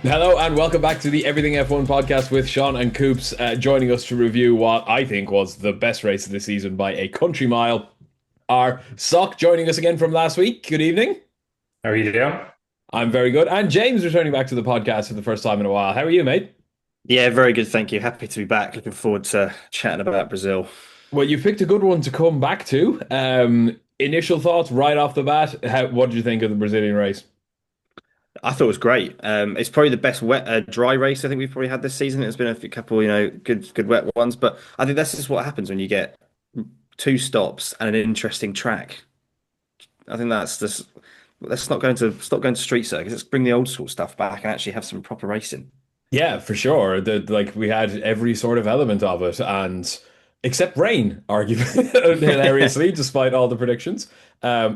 Hello and welcome back to the Everything F1 podcast with Seán and Coops, joining us to review what I think was the best race of the season by a country mile. Our Sok joining us again from last week. Good evening. How are you doing? I'm very good. And James returning back to the podcast for the first time in a while. How are you, mate? Yeah, very good. Thank you. Happy to be back. Looking forward to chatting about Brazil. Well, you picked a good one to come back to. Initial thoughts right off the bat. What did you think of the Brazilian race? I thought it was great. It's probably the best wet, dry race I think we've probably had this season. It's been a few couple, good wet ones, but I think this is what happens when you get two stops and an interesting track. I think that's just let's not go into stop going to street circuits. Let's bring the old school stuff back and actually have some proper racing. Yeah, for sure. Like we had every sort of element of it, and except rain, arguably hilariously, despite all the predictions.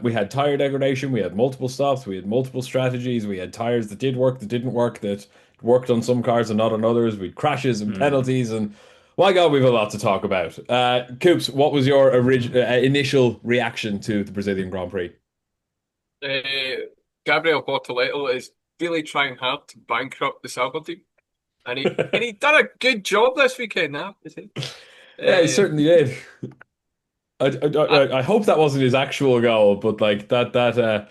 We had tire degradation, we had multiple stops, we had multiple strategies, we had tires that did work, that didn't work, that worked on some cars and not on others. We had crashes and Mm. penalties, and my God, we've a lot to talk about. Coops, what was your initial reaction to the Brazilian Grand Prix? uh, Gabriel Bortoleto is really trying hard to bankrupt the Sauber team, and he done a good job this weekend. Now, is he? Yeah, he Uh, certainly did. I, I, I hope that wasn't his actual goal, but like that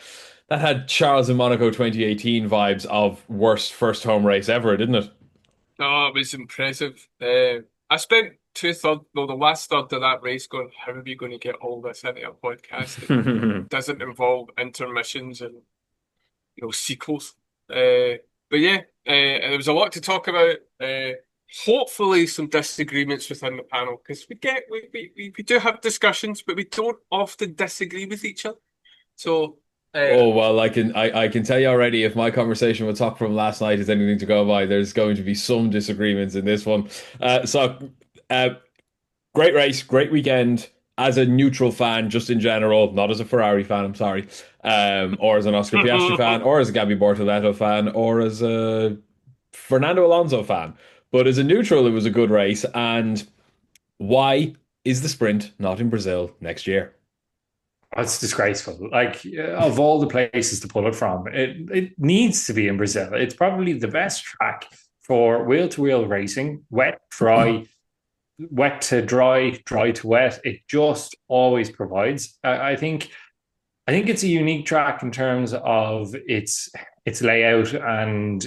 had Charles in Monaco 2018 vibes of worst first home race ever, didn't it? no, it was impressive. I spent the last third of that race going, how are we going to get all this into a podcast that doesn't involve intermissions and sequels? But yeah, there was a lot to talk about. Hopefully some disagreements within the panel because we do have discussions, but we don't often disagree with each other. So Oh well, I can tell you already. If my conversation with Talk from last night is anything to go by, there's going to be some disagreements in this one. Uh, great race, great weekend. As a neutral fan, just in general, not as a Ferrari fan, I'm sorry, or as an Oscar Piastri fan, or as a Gabby Bortoleto fan, or as a Fernando Alonso fan. But as a neutral, it was a good race. And why is the sprint not in Brazil next year? It's disgraceful. Like of all the places to pull it from, it needs to be in Brazil. It's probably the best track for wheel to wheel racing, wet, dry, wet to dry, dry to wet. It just always provides. I think it's a unique track in terms of its layout, and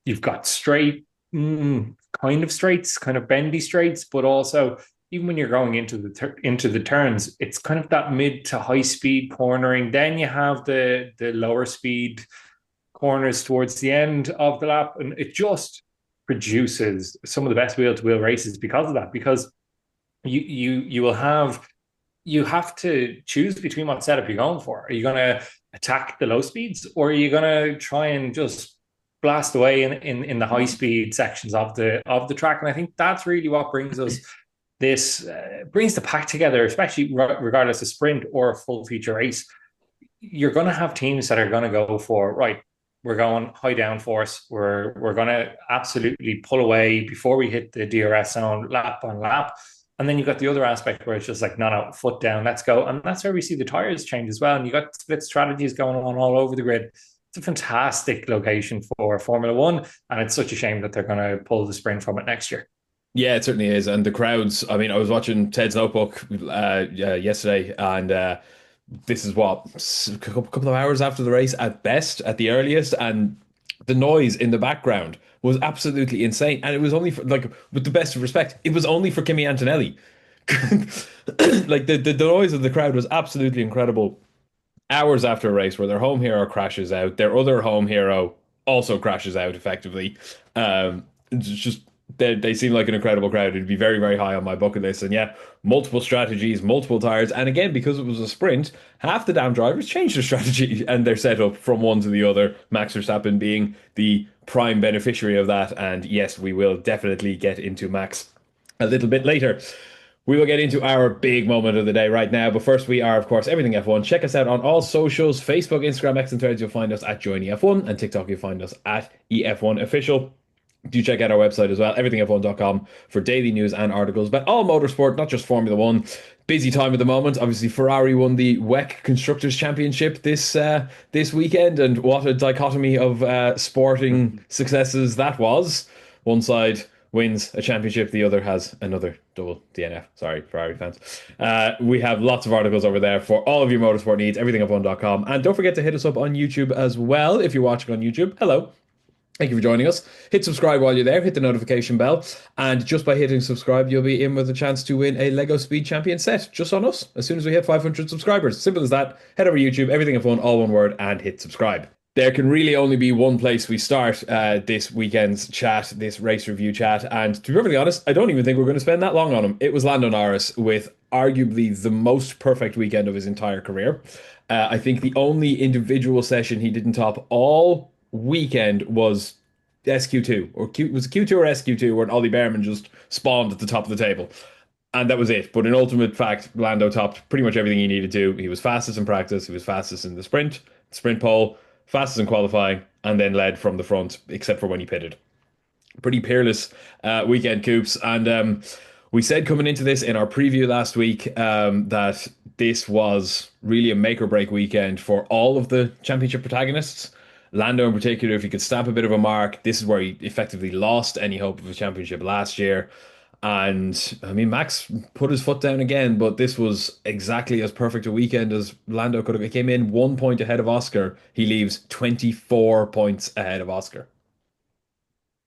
you've got straight, kind of straights, kind of bendy straights, but also even when you're going into the turns, it's kind of that mid to high speed cornering. Then you have the lower speed corners towards the end of the lap, and it just produces some of the best wheel to wheel races because of that. Because you will have you have to choose between what setup you're going for. Are you going to attack the low speeds, or are you going to try and just blast away in the high speed sections of the track? And I think that's really what brings us this brings the pack together, especially regardless of sprint or a full feature race. You're going to have teams that are going to go for right. We're going high downforce. We're going to absolutely pull away before we hit the DRS zone, lap on lap. And then you've got the other aspect where it's just like, no, no, foot down, let's go. And that's where we see the tires change as well. And you got split strategies going on all over the grid. It's a fantastic location for Formula One. And it's such a shame that they're going to pull the sprint from it next year. Yeah, it certainly is. And the crowds, I mean, I was watching Ted's Notebook yesterday, and this is what, a couple of hours after the race at best, at the earliest, and the noise in the background was absolutely insane. And it was only for, like, with the best of respect, it was only for Kimi Antonelli. Like, the noise of the crowd was absolutely incredible. Hours after a race where their home hero crashes out, their other home hero also crashes out effectively. It's just they seem like an incredible crowd. It'd be very, very high on my bucket list. And yeah, multiple strategies, multiple tires. And again, because it was a sprint, half the damn drivers changed their strategy and their setup from one to the other. Max Verstappen being the prime beneficiary of that. And yes, we will definitely get into Max a little bit later. We will get into our big moment of the day right now. But first, we are, of course, Everything F1. Check us out on all socials: Facebook, Instagram, X, and Threads. You'll find us at Join EF1, and TikTok, you'll find us at EF1 Official. Do check out our website as well, everythingf1.com, for daily news and articles about all motorsport, not just Formula One. Busy time at the moment. Obviously, Ferrari won the WEC Constructors Championship this weekend, and what a dichotomy of sporting successes that was. One side wins a championship, the other has another double DNF. Sorry, Ferrari fans. We have lots of articles over there for all of your motorsport needs, everythingup1.com. And don't forget to hit us up on YouTube as well if you're watching on YouTube. Hello. Thank you for joining us. Hit subscribe while you're there, hit the notification bell, and just by hitting subscribe, you'll be in with a chance to win a Lego Speed Champion set just on us as soon as we hit 500 subscribers. Simple as that. Head over to YouTube, everything in fun, all one word, and hit subscribe. There can really only be one place we start this weekend's chat, this race review chat, and to be perfectly honest, I don't even think we're going to spend that long on him. It was Lando Norris with arguably the most perfect weekend of his entire career. I think the only individual session he didn't top all weekend was SQ2 or was it Q2 or SQ2 where Ollie Bearman just spawned at the top of the table. And that was it. But in ultimate fact, Lando topped pretty much everything he needed to. He was fastest in practice, he was fastest in the sprint pole, fastest in qualifying, and then led from the front, except for when he pitted. Pretty peerless weekend, Coops. And we said coming into this in our preview last week that this was really a make or break weekend for all of the championship protagonists. Lando in particular, if he could stamp a bit of a mark, this is where he effectively lost any hope of a championship last year. And I mean, Max put his foot down again, but this was exactly as perfect a weekend as Lando could have. He came in 1 point ahead of Oscar. He leaves 24 points ahead of Oscar.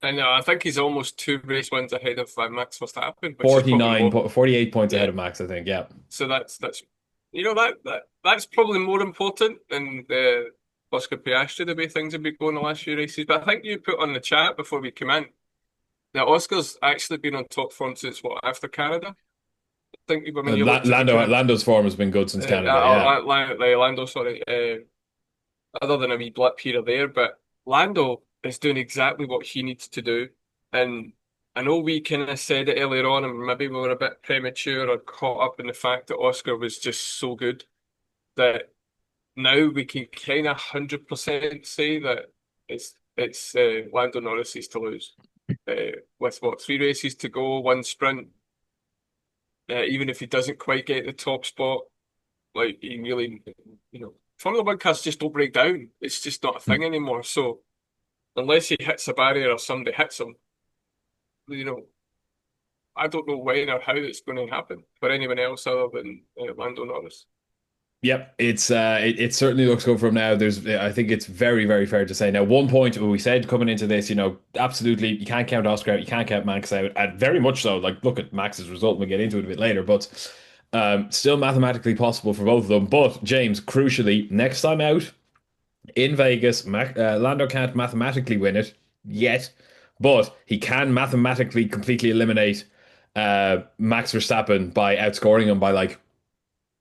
I know. I think he's almost 2 race wins ahead of Max Verstappen, which is 48 points ahead of Max, I think. Yeah. So that's that's probably more important than the Oscar Piastri, the way things have been going the last few races. But I think you put on the chat before we come in that Oscar's actually been on top form since after Canada. I think when you Lando's form has been good since Canada. Lando, sorry. Other than a wee blip here or there, but Lando is doing exactly what he needs to do. And I know we kind of said it earlier on, and maybe we were a bit premature or caught up in the fact that Oscar was just so good that now we can kind of 100% say that it's Lando Norris's to lose. With 3 races to go, one sprint, even if he doesn't quite get the top spot, like he really, Formula One cars just don't break down. It's just not a thing anymore. So unless he hits a barrier or somebody hits him, I don't know when or how it's going to happen for anyone else other than Lando Norris. Yep, it certainly looks good from now. I think it's very, very fair to say now. 1 point we said coming into this, absolutely you can't count Oscar out, you can't count Max out, and very much so. Like, look at Max's result. We'll get into it a bit later, but still mathematically possible for both of them. But James, crucially, next time out in Vegas, Lando can't mathematically win it yet, but he can mathematically completely eliminate Max Verstappen by outscoring him by like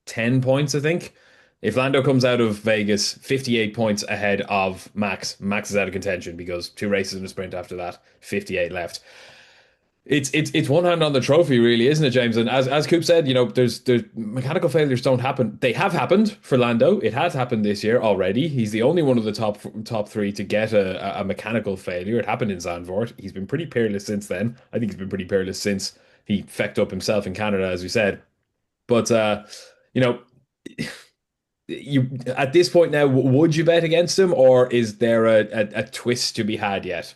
10 points, I think. If Lando comes out of Vegas 58 points ahead of Max is out of contention because 2 races in a sprint after that, 58 left. It's one hand on the trophy, really, isn't it, James? And as Coop said, there's mechanical failures don't happen. They have happened for Lando. It has happened this year already. He's the only one of the top 3 to get a mechanical failure. It happened in Zandvoort. He's been pretty peerless since then. I think he's been pretty peerless since he fecked up himself in Canada, as we said. But you at this point now, would you bet against him, or is there a twist to be had yet?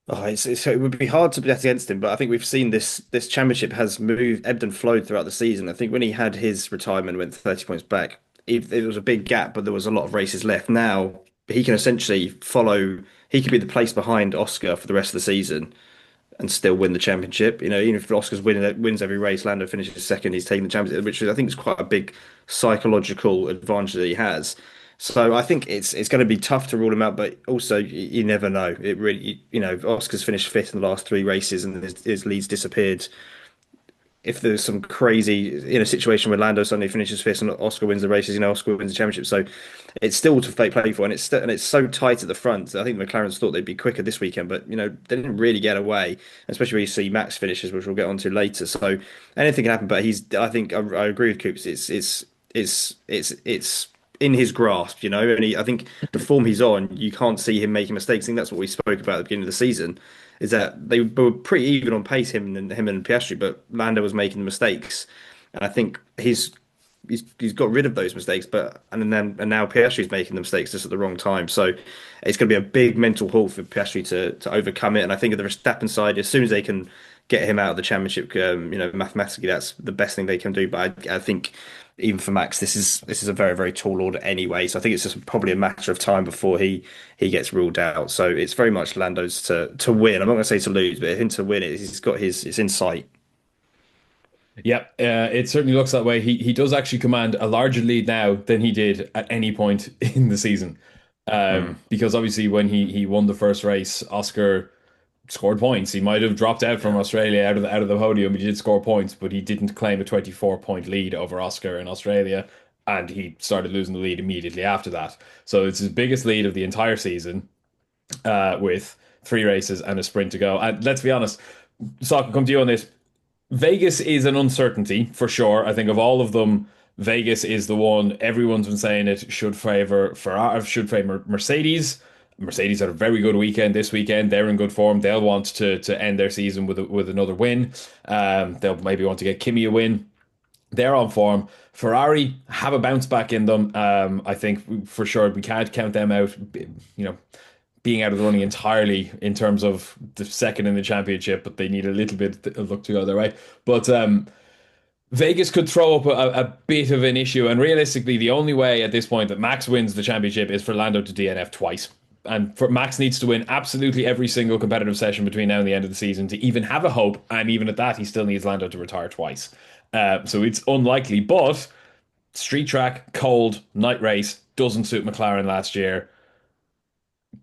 Oh, it would be hard to bet against him, but I think we've seen this championship has ebbed and flowed throughout the season. I think when he had his retirement, went 30 points back, it was a big gap, but there was a lot of races left. Now he can essentially he could be the place behind Oscar for the rest of the season and still win the championship. Even if Oscar's wins every race, Lando finishes second, he's taking the championship, which I think is quite a big psychological advantage that he has. So I think it's going to be tough to rule him out, but also you never know. It really, Oscar's finished 5th in the last 3 races and his lead's disappeared. If there's some crazy situation where Lando suddenly finishes 5th and Oscar wins the races, Oscar wins the championship. So it's still to play for, and it's so tight at the front. I think the McLarens thought they'd be quicker this weekend, but they didn't really get away, especially when you see Max finishes, which we'll get onto later. So anything can happen, but I think I agree with Coops. It's in his grasp, and I think the form he's on, you can't see him making mistakes. I think that's what we spoke about at the beginning of the season, is that they were pretty even on pace, him and Piastri, but Lando was making the mistakes. and I think he's got rid of those mistakes, and now Piastri's making the mistakes just at the wrong time. So it's going to be a big mental haul for Piastri to overcome it. And I think at the Verstappen side, as soon as they can get him out of the championship, mathematically that's the best thing they can do. But I think even for Max, this is a very very tall order anyway. So I think it's just probably a matter of time before he gets ruled out. So it's very much Lando's to win. I'm not going to say to lose, but him to win it, he's got it's in sight. Yeah, it certainly looks that way. He does actually command a larger lead now than he did at any point in the season. Because obviously when he won the first race, Oscar scored points. He might have dropped out from Australia out of the podium, but he did score points, but he didn't claim a 24-point lead over Oscar in Australia, and he started losing the lead immediately after that. So it's his biggest lead of the entire season, with 3 races and a sprint to go. And let's be honest, Sok, I'll come to you on this. Vegas is an uncertainty for sure. I think of all of them, Vegas is the one everyone's been saying it should favor Ferrari, should favor Mercedes. Mercedes had a very good weekend this weekend. They're in good form. They'll want to end their season with another win. They'll maybe want to get Kimi a win. They're on form. Ferrari have a bounce back in them. I think for sure we can't count them out. Being out of the running entirely in terms of the second in the championship, but they need a little bit of luck to go their way. But Vegas could throw up a bit of an issue, and realistically, the only way at this point that Max wins the championship is for Lando to DNF twice. And Max needs to win absolutely every single competitive session between now and the end of the season to even have a hope. And even at that, he still needs Lando to retire twice. So it's unlikely. But street track, cold, night race doesn't suit McLaren last year.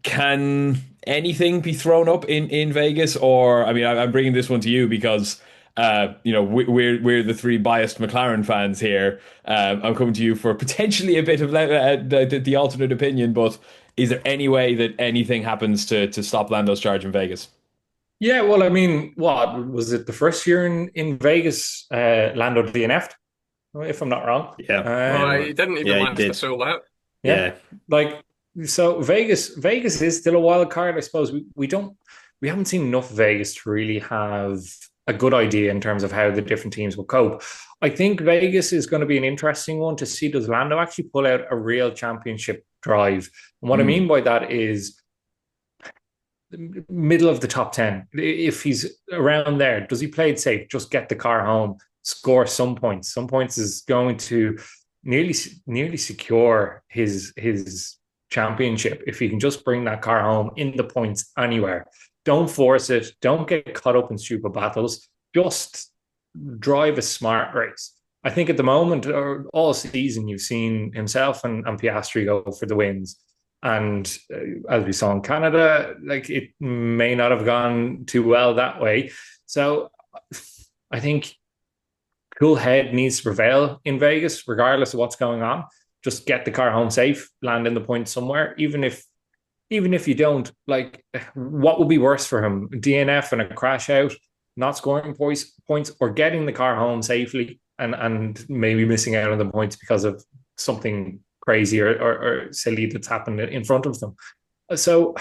Can anything be thrown up in Vegas? Or I mean, I'm bringing this one to you because we're the 3 biased McLaren fans here. I'm coming to you for potentially a bit of the alternate opinion, but is there any way that anything happens to stop Lando's charge in Vegas? Yeah, well, I mean, what was it? The first year in Vegas, Lando DNF'd, if I'm not wrong. Yeah, he didn't even manage to fill that. Yeah, so Vegas is still a wild card, I suppose. We haven't seen enough Vegas to really have a good idea in terms of how the different teams will cope. I think Vegas is going to be an interesting one to see, does Lando actually pull out a real championship drive? And what I mean by that is middle of the top 10. If he's around there, does he play it safe? Just get the car home, score some points. Some points is going to nearly secure his championship if he can just bring that car home in the points anywhere. Don't force it. Don't get caught up in stupid battles. Just drive a smart race. I think at the moment, or all season, you've seen himself and Piastri go for the wins. And as we saw in Canada, like, it may not have gone too well that way. So I think cool head needs to prevail in Vegas, regardless of what's going on. Just get the car home safe, land in the point somewhere. Even if you don't, like, what would be worse for him? DNF and a crash out, not scoring points, or getting the car home safely and maybe missing out on the points because of something crazy or silly that's happened in front of them. So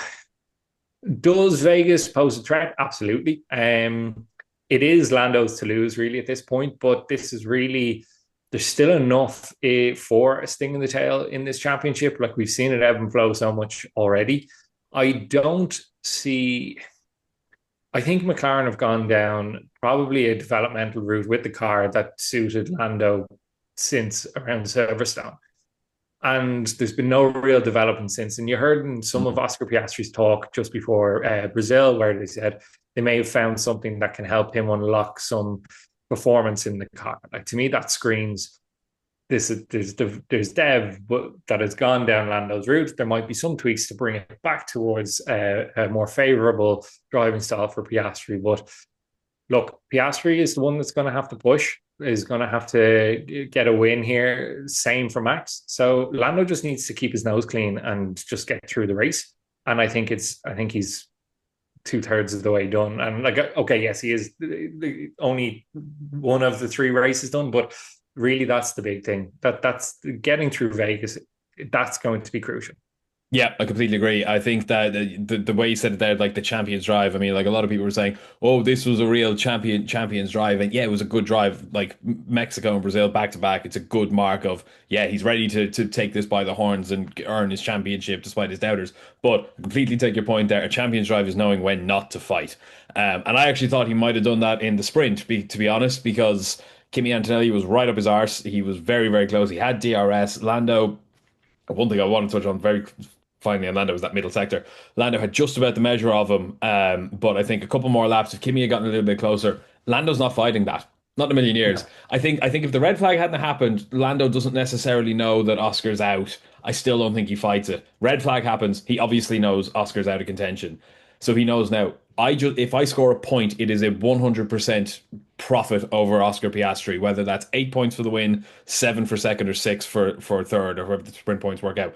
does Vegas pose a threat? Absolutely. It is Lando's to lose really at this point, but this is really, there's still enough for a sting in the tail in this championship. Like, we've seen it ebb and flow so much already. I think McLaren have gone down probably a developmental route with the car that suited Lando since around Silverstone. And there's been no real development since. And you heard in some of Oscar Piastri's talk just before Brazil, where they said they may have found something that can help him unlock some performance in the car. Like, to me, that screams there's dev that has gone down Lando's route. There might be some tweaks to bring it back towards a more favorable driving style for Piastri. But look, Piastri is the one that's going to have to push, is going to have to get a win here. Same for Max. So Lando just needs to keep his nose clean and just get through the race. And I think he's 2/3 of the way done. And like, okay, yes, he is only one of the 3 races done, but really that's the big thing. That's getting through Vegas. That's going to be crucial. Yeah, I completely agree. I think that the way you said it there, like the Champions Drive. I mean, like a lot of people were saying, "Oh, this was a real Champions Drive," and yeah, it was a good drive. Like Mexico and Brazil back to back, it's a good mark of yeah, he's ready to take this by the horns and earn his championship despite his doubters. But completely take your point there. A Champions Drive is knowing when not to fight, and I actually thought he might have done that in the sprint. To be honest, because Kimi Antonelli was right up his arse. He was very very close. He had DRS. Lando. One thing I want to touch on very finally on Lando was that middle sector. Lando had just about the measure of him, but I think a couple more laps, if Kimi had gotten a little bit closer, Lando's not fighting that. Not in a million years. No. I think if the red flag hadn't happened, Lando doesn't necessarily know that Oscar's out. I still don't think he fights it. Red flag happens, he obviously knows Oscar's out of contention. So he knows now. I just if I score a point, it is a 100% profit over Oscar Piastri, whether that's 8 points for the win, 7 for second, or 6 for third, or whoever the sprint points work out.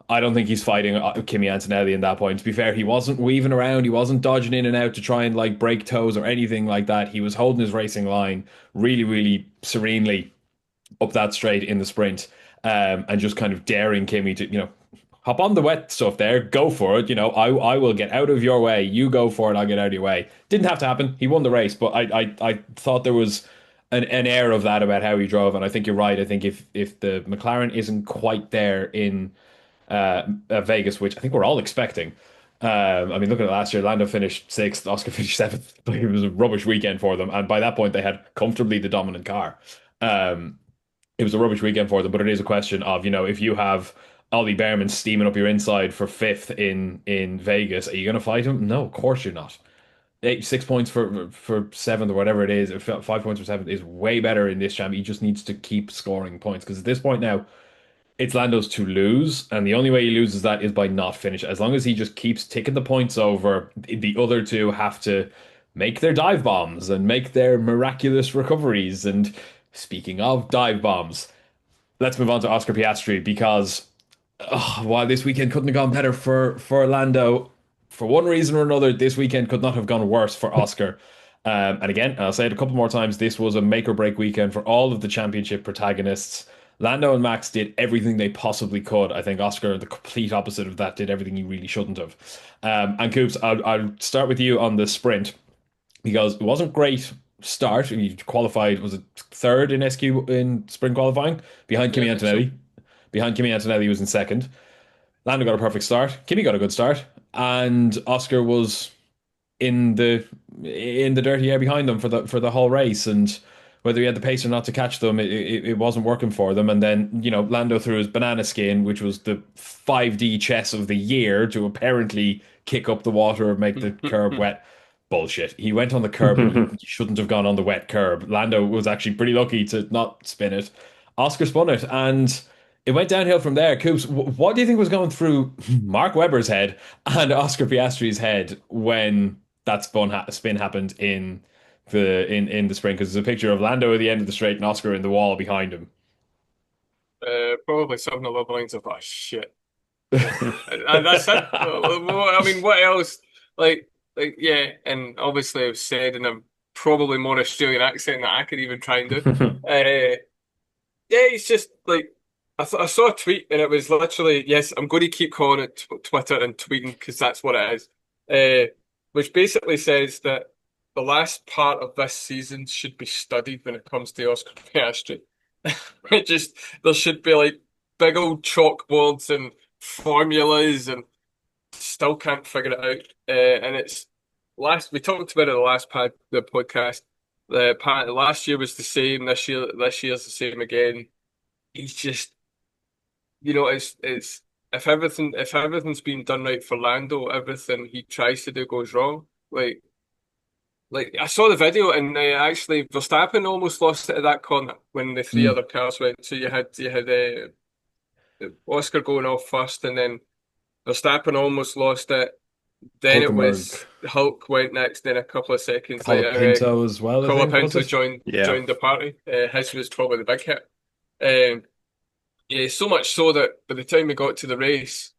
I don't think he's fighting Kimi Antonelli in that point. To be fair, he wasn't weaving around, he wasn't dodging in and out to try and like break toes or anything like that. He was holding his racing line really, really serenely up that straight in the sprint, and just kind of daring Kimi to, hop on the wet stuff there, go for it. I will get out of your way. You go for it, I'll get out of your way. Didn't have to happen. He won the race, but I thought there was an air of that about how he drove, and I think you're right. I think if the McLaren isn't quite there in Vegas, which I think we're all expecting. I mean, look at last year. Lando finished sixth, Oscar finished seventh. It was a rubbish weekend for them, and by that point, they had comfortably the dominant car. It was a rubbish weekend for them, but it is a question of, if you have Ollie Bearman steaming up your inside for fifth in Vegas, are you going to fight him? No, of course you're not. 6 points for seventh or whatever it is, 5 points for seventh is way better in this champ. He just needs to keep scoring points because at this point now, it's Lando's to lose, and the only way he loses that is by not finish. As long as he just keeps ticking the points over, the other two have to make their dive bombs and make their miraculous recoveries. And speaking of dive bombs, let's move on to Oscar Piastri because while this weekend couldn't have gone better for Lando, for one reason or another, this weekend could not have gone worse for Oscar. And again, I'll say it a couple more times, this was a make or break weekend for all of the championship protagonists. Lando and Max did everything they possibly could. I think Oscar, the complete opposite of that, did everything he really shouldn't have. And Coops, I'll start with you on the sprint because it wasn't great start. He qualified, was it third in SQ in sprint qualifying behind Yeah, Kimi I think so. Antonelli. Behind Kimi Antonelli, he was in second. Lando got a perfect start. Kimi got a good start, and Oscar was in the dirty air behind them for the whole race. And whether he had the pace or not to catch them, it wasn't working for them. And then Lando threw his banana skin, which was the 5D chess of the year, to apparently kick up the water and make the curb wet. Bullshit. He went on the curb when he shouldn't have gone on the wet curb. Lando was actually pretty lucky to not spin it. Oscar spun it, and it went downhill from there. Coops, what do you think was going through Mark Webber's head and Oscar Piastri's head when that spin happened in the sprint? Because there's a picture of Lando at the end of the straight and Oscar in the wall behind him. Probably something along the lines of, oh shit. And that's it. I mean, what else? Yeah, and obviously I've said in a probably more Australian accent than I could even try and do. Yeah, it's just like I saw a tweet and it was literally, yes, I'm going to keep calling it Twitter and tweeting because that's what it is. Which basically says that the last part of this season should be studied when it comes to Oscar Piastri. It just there should be like big old chalkboards and formulas and still can't figure it out. And it's we talked about it in the last the podcast. Last year was the same. This year's the same again. He's just, it's if everything's been done right for Lando, everything he tries to do goes wrong. Like I saw the video, and actually Verstappen almost lost it at that corner when the three Mm. other cars went. So you had Oscar going off first, and then Verstappen almost lost it. Then it Hulkenberg, was Hulk went next. Then a couple of seconds later, Colapinto as well, I think, was Colapinto it? Yeah. joined the party. His was probably the big hit. Um, yeah, so much so that by the time we got to the race,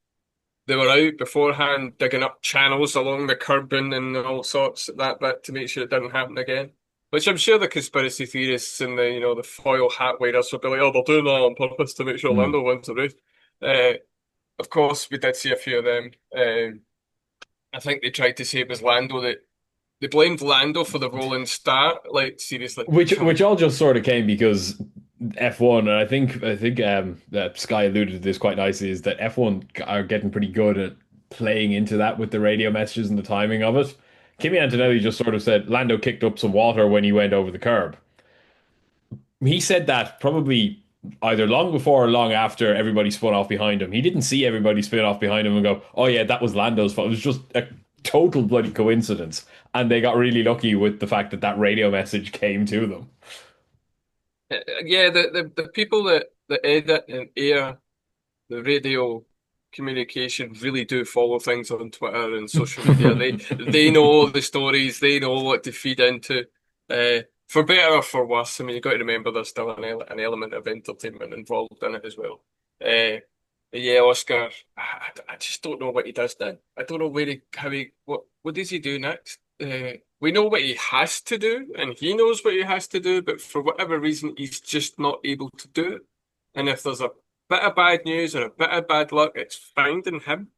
they were out beforehand digging up channels along the curbing and all sorts of that bit to make sure it didn't happen again. Which I'm sure the conspiracy theorists and the foil hat wearers will be like, oh, they're doing that on purpose to make sure Mm. Lando wins the race. Uh, of course, we did see a few of them. I think they tried to say it was Lando that they blamed Lando for the rolling start. Like, seriously, come Which all just sort of came because F1, and I think that Sky alluded to this quite nicely, is that F1 are getting pretty good at playing into that with the radio messages and the timing of it. Kimi Antonelli just sort of said Lando kicked up some water when he went over the curb. He said that probably either long before or long after everybody spun off behind him. He didn't see everybody spin off behind him and go, "Oh yeah, that was Lando's fault." It was just a total bloody coincidence, and they got really lucky with the fact that that radio message came to them. Yeah, the people that edit and air the radio communication really do follow things on Twitter and social media. They know the stories, they know what to feed into. For better or for worse, I mean, you've got to remember there's still an element of entertainment involved in it as well. But yeah, Oscar, I just don't know what he does now. I don't know what does he do next? We know what he has to do, and he knows what he has to do, but for whatever reason, he's just not able to do it. And if there's a bit of bad news or a bit of bad luck, it's finding him.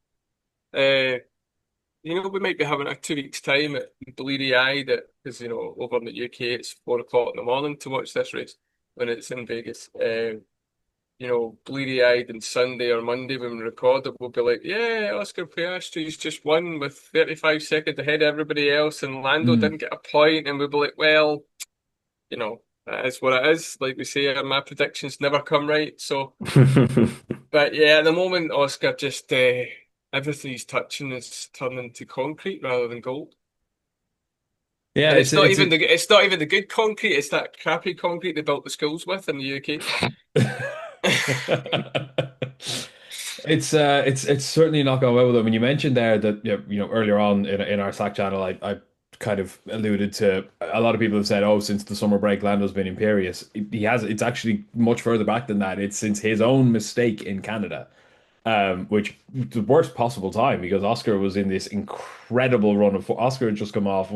Uh, we might be having a 2 weeks time at bleary eyed because over in the UK it's 4 o'clock in the morning to watch this race when it's in Vegas. Bleary eyed on Sunday or Monday when we record it, we'll be like, yeah, Oscar Piastri's just won with 35 seconds ahead of everybody else, and Lando Mm. didn't get a point, and we'll be like, well, that is what it is. Like we say, my predictions never come right. So, but yeah, at the moment, Oscar just everything he's touching is turning to concrete rather than gold. Yeah, And it's not even the good concrete. It's that crappy concrete they built the schools with in the UK. It's certainly not going well with him. When you mentioned there that earlier on in our Slack channel, I kind of alluded to a lot of people have said, oh, since the summer break, Lando's been imperious. He has. It's actually much further back than that. It's since his own mistake in Canada, which the worst possible time because Oscar was in this incredible run of Oscar had just come off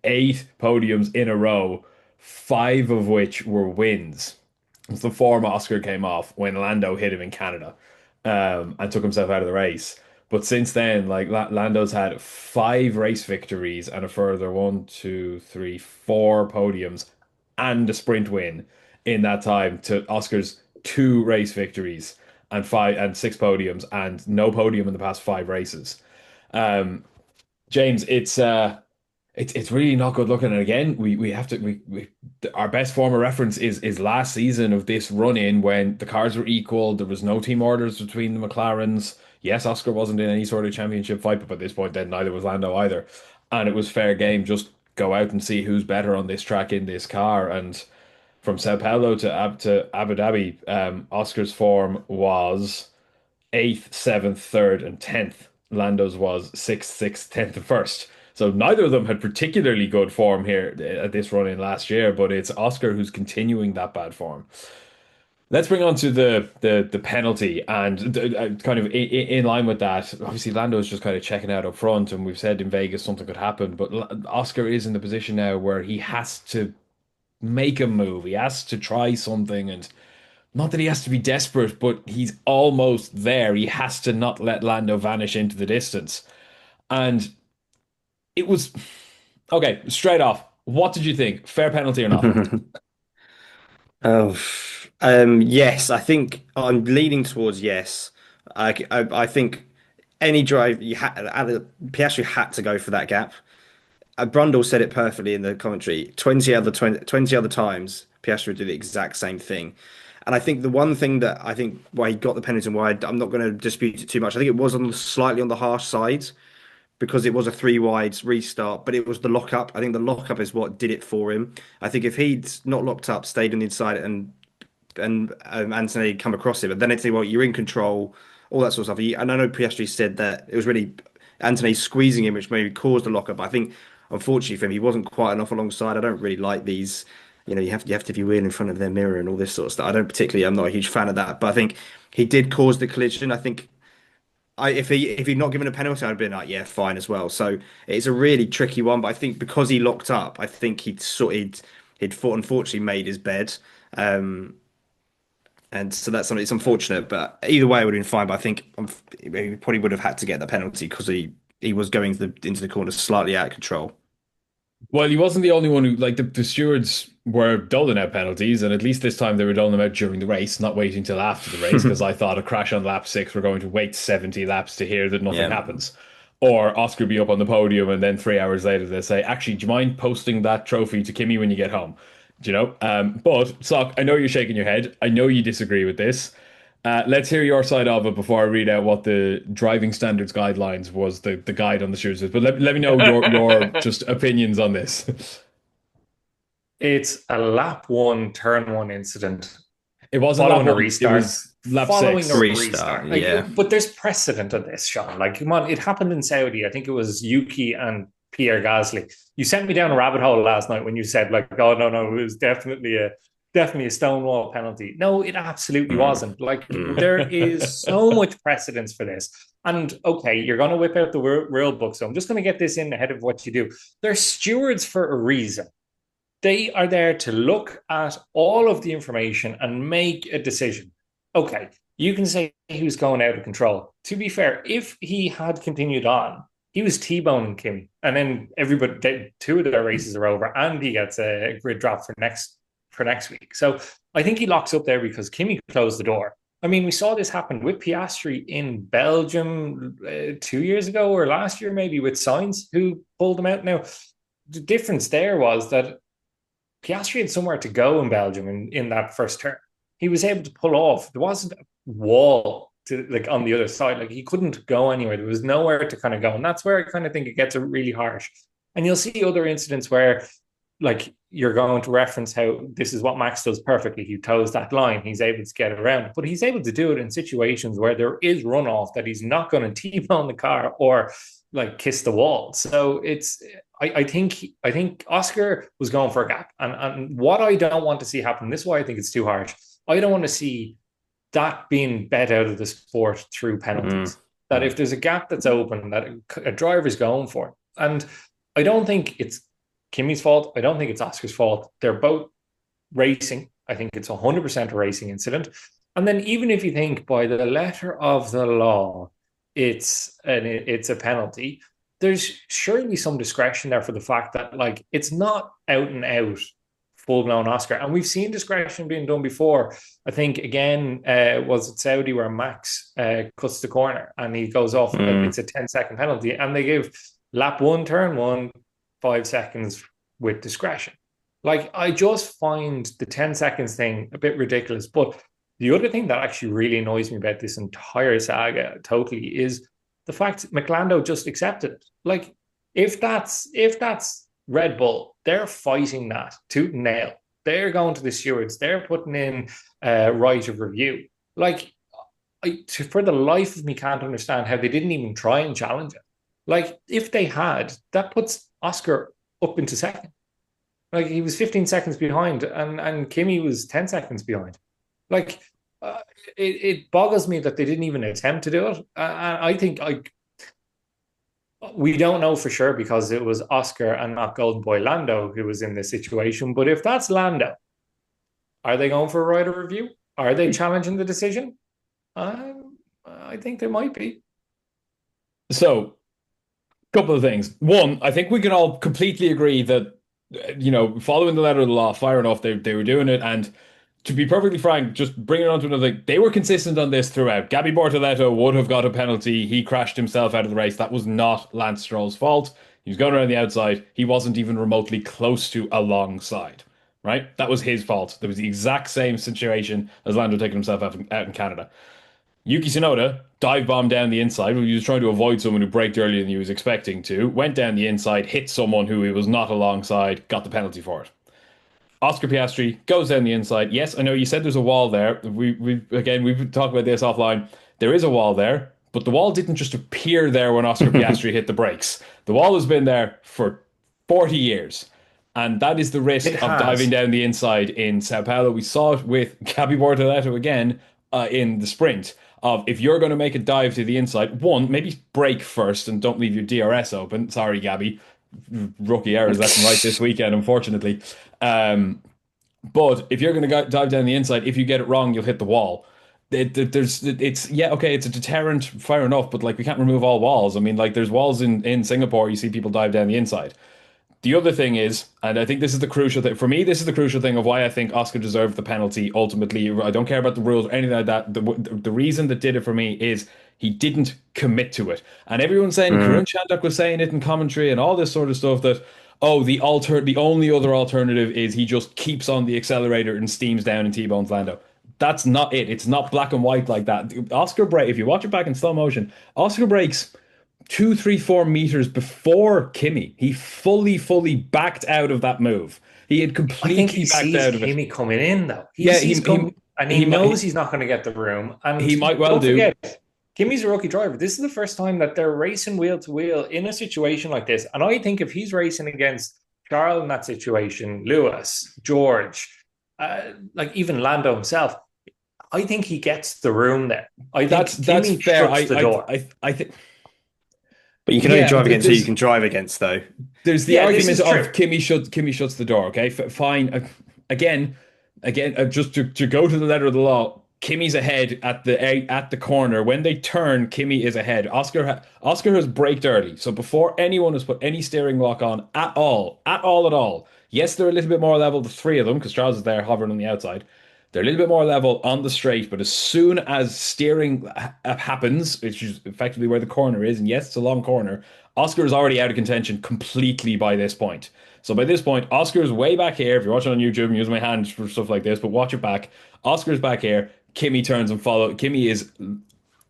8 podiums in a row, five of which were wins. It's the form Oscar came off when Lando hit him in Canada, and took himself out of the race. But since then, like Lando's had five race victories and a further one, two, three, four podiums and a sprint win in that time to Oscar's two race victories and six podiums and no podium in the past five races. Um, James, it's really not good looking. And again, we have to we our best form of reference is last season of this run in when the cars were equal. There was no team orders between the McLarens. Yes, Oscar wasn't in any sort of championship fight, but by this point, then neither was Lando either. And it was fair game. Just go out and see who's better on this track in this car. And from Sao Paulo to Abu Dhabi, Oscar's form was eighth, seventh, third, and 10th. Lando's was sixth, 10th, and first. So neither of them had particularly good form here at this run in last year, but it's Oscar who's continuing that bad form. Let's bring on to the penalty and kind of in line with that. Obviously, Lando is just kind of checking out up front, and we've said in Vegas something could happen, but Oscar is in the position now where he has to make a move. He has to try something, and not that he has to be desperate, but he's almost there. He has to not let Lando vanish into the distance. And it was okay, straight off. What did you think? Fair penalty or not? Oh, yes, I think I'm leaning towards yes. I think any drive Piastri had to go for that gap. Brundle said it perfectly in the commentary. 20 other times, Piastri would do the exact same thing. And I think the one thing that I think why he got the penalty and why I'm not going to dispute it too much, I think it was slightly on the harsh side because it was a three wides restart, but it was the lockup. I think the lockup is what did it for him. I think if he'd not locked up, stayed on the inside, and Anthony come across him, but then it's well, you're in control, all that sort of stuff. And I know Piastri said that it was really Anthony squeezing him, which maybe caused the lockup. But I think, unfortunately for him, he wasn't quite enough alongside. I don't really like these. You have to be real in front of their mirror and all this sort of stuff. I'm not a huge fan of that, but I think he did cause the collision. I think if he'd not given a penalty, I'd have been like, yeah, fine as well. So it's a really tricky one, but I think because he locked up, I think he'd unfortunately made his bed. Um, And so that's something. It's unfortunate, but either way, I would have been fine. But I think he probably would have had to get the penalty because he was going into the corner slightly out of control. Well, he wasn't the only one who, like, the stewards were doling out penalties, and at least this time they were doling them out during the race, not waiting till after the race, because I thought a crash on lap six, we're going to wait 70 laps to hear that nothing Yeah. happens. Or Oscar be up on the podium, and then 3 hours later they say, actually, do you mind posting that trophy to Kimmy when you get home? Do you know? But, Sock, I know you're shaking your head. I know you disagree with this. Let's hear your side of it before I read out what the driving standards guidelines was, the guide on the shoes. But let me know your just opinions on this. It's a lap one, turn one incident It wasn't lap following a one, it restart. was lap Following six. a Restart, restart. Like, yeah. but there's precedent of this, Sean. Like, come on, it happened in Saudi. I think it was Yuki and Pierre Gasly. You sent me down a rabbit hole last night when you said, like, oh no, it was definitely a stonewall penalty. No, it absolutely wasn't. Like, there is so much precedence for this. And okay, you're going to whip out the rule book. So I'm just going to get this in ahead of what you do. They're stewards for a reason. They are there to look at all of the information and make a decision. Okay, you can say he was going out of control. To be fair, if he had continued on, he was T-boning Kimi, and then everybody, two of their races are over, and he gets a grid drop for next week. So I think he locks up there because Kimi closed the door. I mean, we saw this happen with Piastri in Belgium 2 years ago or last year, maybe with Sainz, who pulled him out. Now, the difference there was that Piastri had somewhere to go in Belgium in that first turn. He was able to pull off. There wasn't a wall to, like, on the other side. Like, he couldn't go anywhere. There was nowhere to kind of go. And that's where I kind of think it gets really harsh. And you'll see other incidents where, like, you're going to reference how this is what Max does perfectly. He toes that line. He's able to get around, but he's able to do it in situations where there is runoff that he's not going to T-bone the car or like kiss the wall. So it's I think Oscar was going for a gap. And what I don't want to see happen, this is why I think it's too harsh. I don't want to see that being bet out of the sport through penalties. That if there's a gap that's open, that a driver's going for it. And I don't think it's Kimi's fault. I don't think it's Oscar's fault. They're both racing. I think it's 100% a racing incident. And then even if you think by the letter of the law, it's a penalty, there's surely some discretion there for the fact that, like, it's not out and out full blown Oscar. And we've seen discretion being done before. I think again, was it Saudi where Max cuts the corner and he goes off. It's a 10-second penalty, and they give lap one, turn one, 5 seconds with discretion. Like, I just find the 10 seconds thing a bit ridiculous. But the other thing that actually really annoys me about this entire saga totally is the fact McLando just accepted it. Like, if that's Red Bull, they're fighting that tooth and nail. They're going to the stewards. They're putting in right of review. Like, for the life of me, can't understand how they didn't even try and challenge it. Like, if they had, that puts Oscar up into second. Like, he was 15 seconds behind, and Kimi was 10 seconds behind. Like, it boggles me that they didn't even attempt to do it. I think we don't know for sure because it was Oscar and not Golden Boy Lando who was in this situation. But if that's Lando, are they going for a right of review? Are they challenging the decision? I think they might be. So, couple of things. One, I think we can all completely agree that, following the letter of the law, fair enough, they were doing it. And to be perfectly frank, just bringing it on to another thing, they were consistent on this throughout. Gabby Bortoleto would have got a penalty. He crashed himself out of the race. That was not Lance Stroll's fault. He was going around the outside. He wasn't even remotely close to alongside, right? That was his fault. There was the exact same situation as Lando taking himself out in Canada. Yuki Tsunoda dive bombed down the inside. He was trying to avoid someone who braked earlier than he was expecting to. Went down the inside, hit someone who he was not alongside, got the penalty for it. Oscar Piastri goes down the inside. Yes, I know you said there's a wall there. We've talked about this offline. There is a wall there, but the wall didn't just appear there when Oscar Piastri hit the brakes. The wall has been there for 40 years. And that is the risk of diving down the inside in Sao Paulo. We saw it with Gabby Bortoleto again in the sprint. Of if you're going to make a dive to the inside, one, maybe brake first and don't leave your DRS open. Sorry, Gabby. Rookie errors left and right this weekend, unfortunately. But if you're going to dive down the inside, if you get it wrong, you'll hit the wall. It's yeah, okay, it's a deterrent, fair enough, but like we can't remove all walls. I mean, like there's walls in Singapore, you see people dive down the inside. The other thing is, and I think this is the crucial thing for me, this is the crucial thing of why I think Oscar deserved the penalty ultimately. I don't care about the rules or anything like that. The reason that did it for me is he didn't commit to it. And everyone's saying, Mm. Karun Chandok was saying it in commentary and all this sort of stuff that, oh, the only other alternative is he just keeps on the accelerator and steams down and T-bones Lando. That's not it. It's not black and white like that. Oscar break. If you watch it back in slow motion, Oscar breaks 2, 3, 4 meters before Kimi. He fully backed out of that move. He had I think he completely backed sees out of it. Kimi coming in though. He Yeah, sees coming, and he he knows might he's not going to get the room. And he might well don't do. forget, Kimi's a rookie driver. This is the first time that they're racing wheel to wheel in a situation like this. And I think if he's racing against Charles in that situation, Lewis, George, like even Lando himself, I think he gets the room there. I think That's Kimi fair. shuts the door. I think But you can only yeah, drive against who you there's can drive against, though. there's the Yeah, this argument is true. of Kimi shuts the door. Okay, fine. Again, just to go to the letter of the law. Kimi's ahead at the corner. When they turn, Kimi is ahead. Oscar has braked early, so before anyone has put any steering lock on at all. Yes, they're a little bit more level, the three of them, because Charles is there hovering on the outside. They're a little bit more level on the straight, but as soon as steering happens, which is effectively where the corner is, and yes, it's a long corner, Oscar is already out of contention completely by this point. So by this point, Oscar is way back here. If you're watching on YouTube, I'm using my hand for stuff like this, but watch it back. Oscar's back here. Kimi turns and follow. Kimi is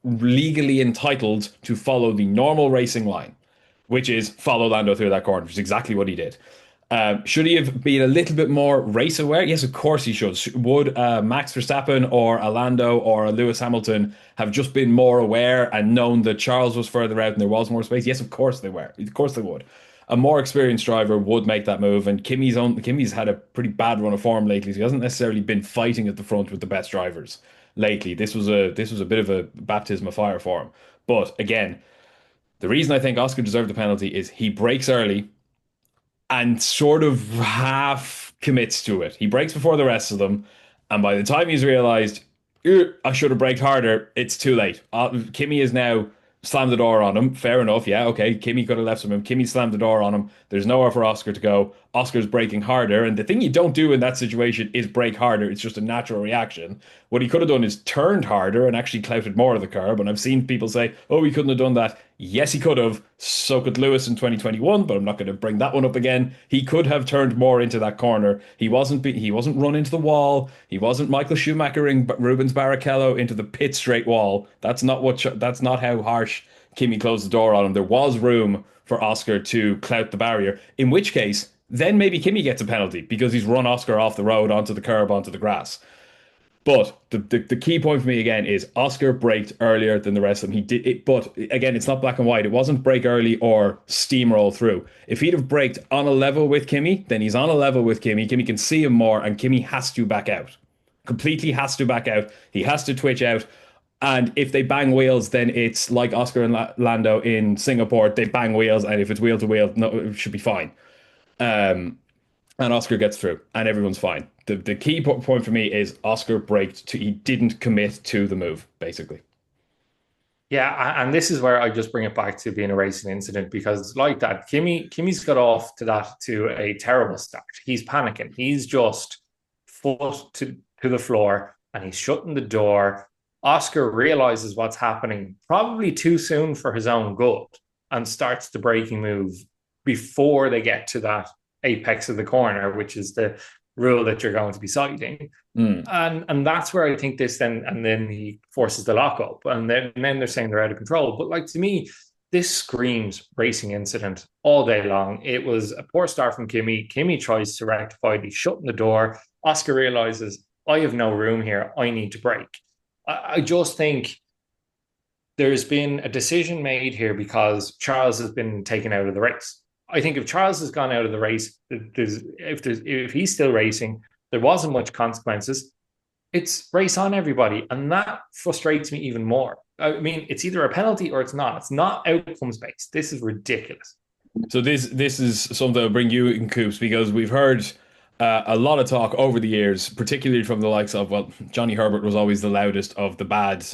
legally entitled to follow the normal racing line, which is follow Lando through that corner, which is exactly what he did. Should he have been a little bit more race aware? Yes, of course he should. Would Max Verstappen or a Lando or a Lewis Hamilton have just been more aware and known that Charles was further out and there was more space? Yes, of course they were. Of course they would. A more experienced driver would make that move, and Kimi's had a pretty bad run of form lately. So he hasn't necessarily been fighting at the front with the best drivers lately. This was a bit of a baptism of fire for him. But again, the reason I think Oscar deserved the penalty is he breaks early and sort of half commits to it. He breaks before the rest of them, and by the time he's realized, I should have braked harder, it's too late. Kimi is now slammed the door on him. Fair enough. Yeah, okay. Kimi could have left some him. Kimi slammed the door on him. There's nowhere for Oscar to go. Oscar's braking harder. And the thing you don't do in that situation is brake harder. It's just a natural reaction. What he could have done is turned harder and actually clouted more of the curb. And I've seen people say, oh, he couldn't have done that. Yes, he could have. So could Lewis in 2021, but I'm not going to bring that one up again. He could have turned more into that corner. He wasn't run into the wall. He wasn't Michael Schumachering Rubens Barrichello into the pit straight wall. That's not how harsh Kimi closed the door on him. There was room for Oscar to clout the barrier, in which case, then maybe Kimi gets a penalty because he's run Oscar off the road onto the curb, onto the grass. But the key point for me again is Oscar braked earlier than the rest of them. He did it, but again, it's not black and white. It wasn't brake early or steamroll through. If he'd have braked on a level with Kimi, then he's on a level with Kimi. Kimi can see him more, and Kimi has to back out. Completely has to back out. He has to twitch out. And if they bang wheels, then it's like Oscar and Lando in Singapore. They bang wheels, and if it's wheel to wheel, no, it should be fine. Um, and Oscar gets through, and everyone's fine. The key point for me is Oscar braked. He didn't commit to the move, basically. Yeah, and this is where I just bring it back to being a racing incident because, like that, Kimi's got off to a terrible start. He's panicking. He's just foot to the floor, and he's shutting the door. Oscar realizes what's happening probably too soon for his own good and starts the braking move before they get to that apex of the corner, which is the rule that you're going to be citing. And that's where I think this then he forces the lock up, and then they're saying they're out of control. But like, to me, this screams racing incident all day long. It was a poor start from Kimi. Kimi tries to rectify it. He's shutting the door. Oscar realizes, I have no room here. I need to brake. I just think there's been a decision made here because Charles has been taken out of the race. I think if Charles has gone out of the race, if he's still racing, there wasn't much consequences. It's race on, everybody, and that frustrates me even more. I mean, it's either a penalty or it's not. It's not outcomes based. This is ridiculous. So this is something I'll bring you in, Coops, because we've heard a lot of talk over the years, particularly from the likes of, well, Johnny Herbert was always the loudest of the bad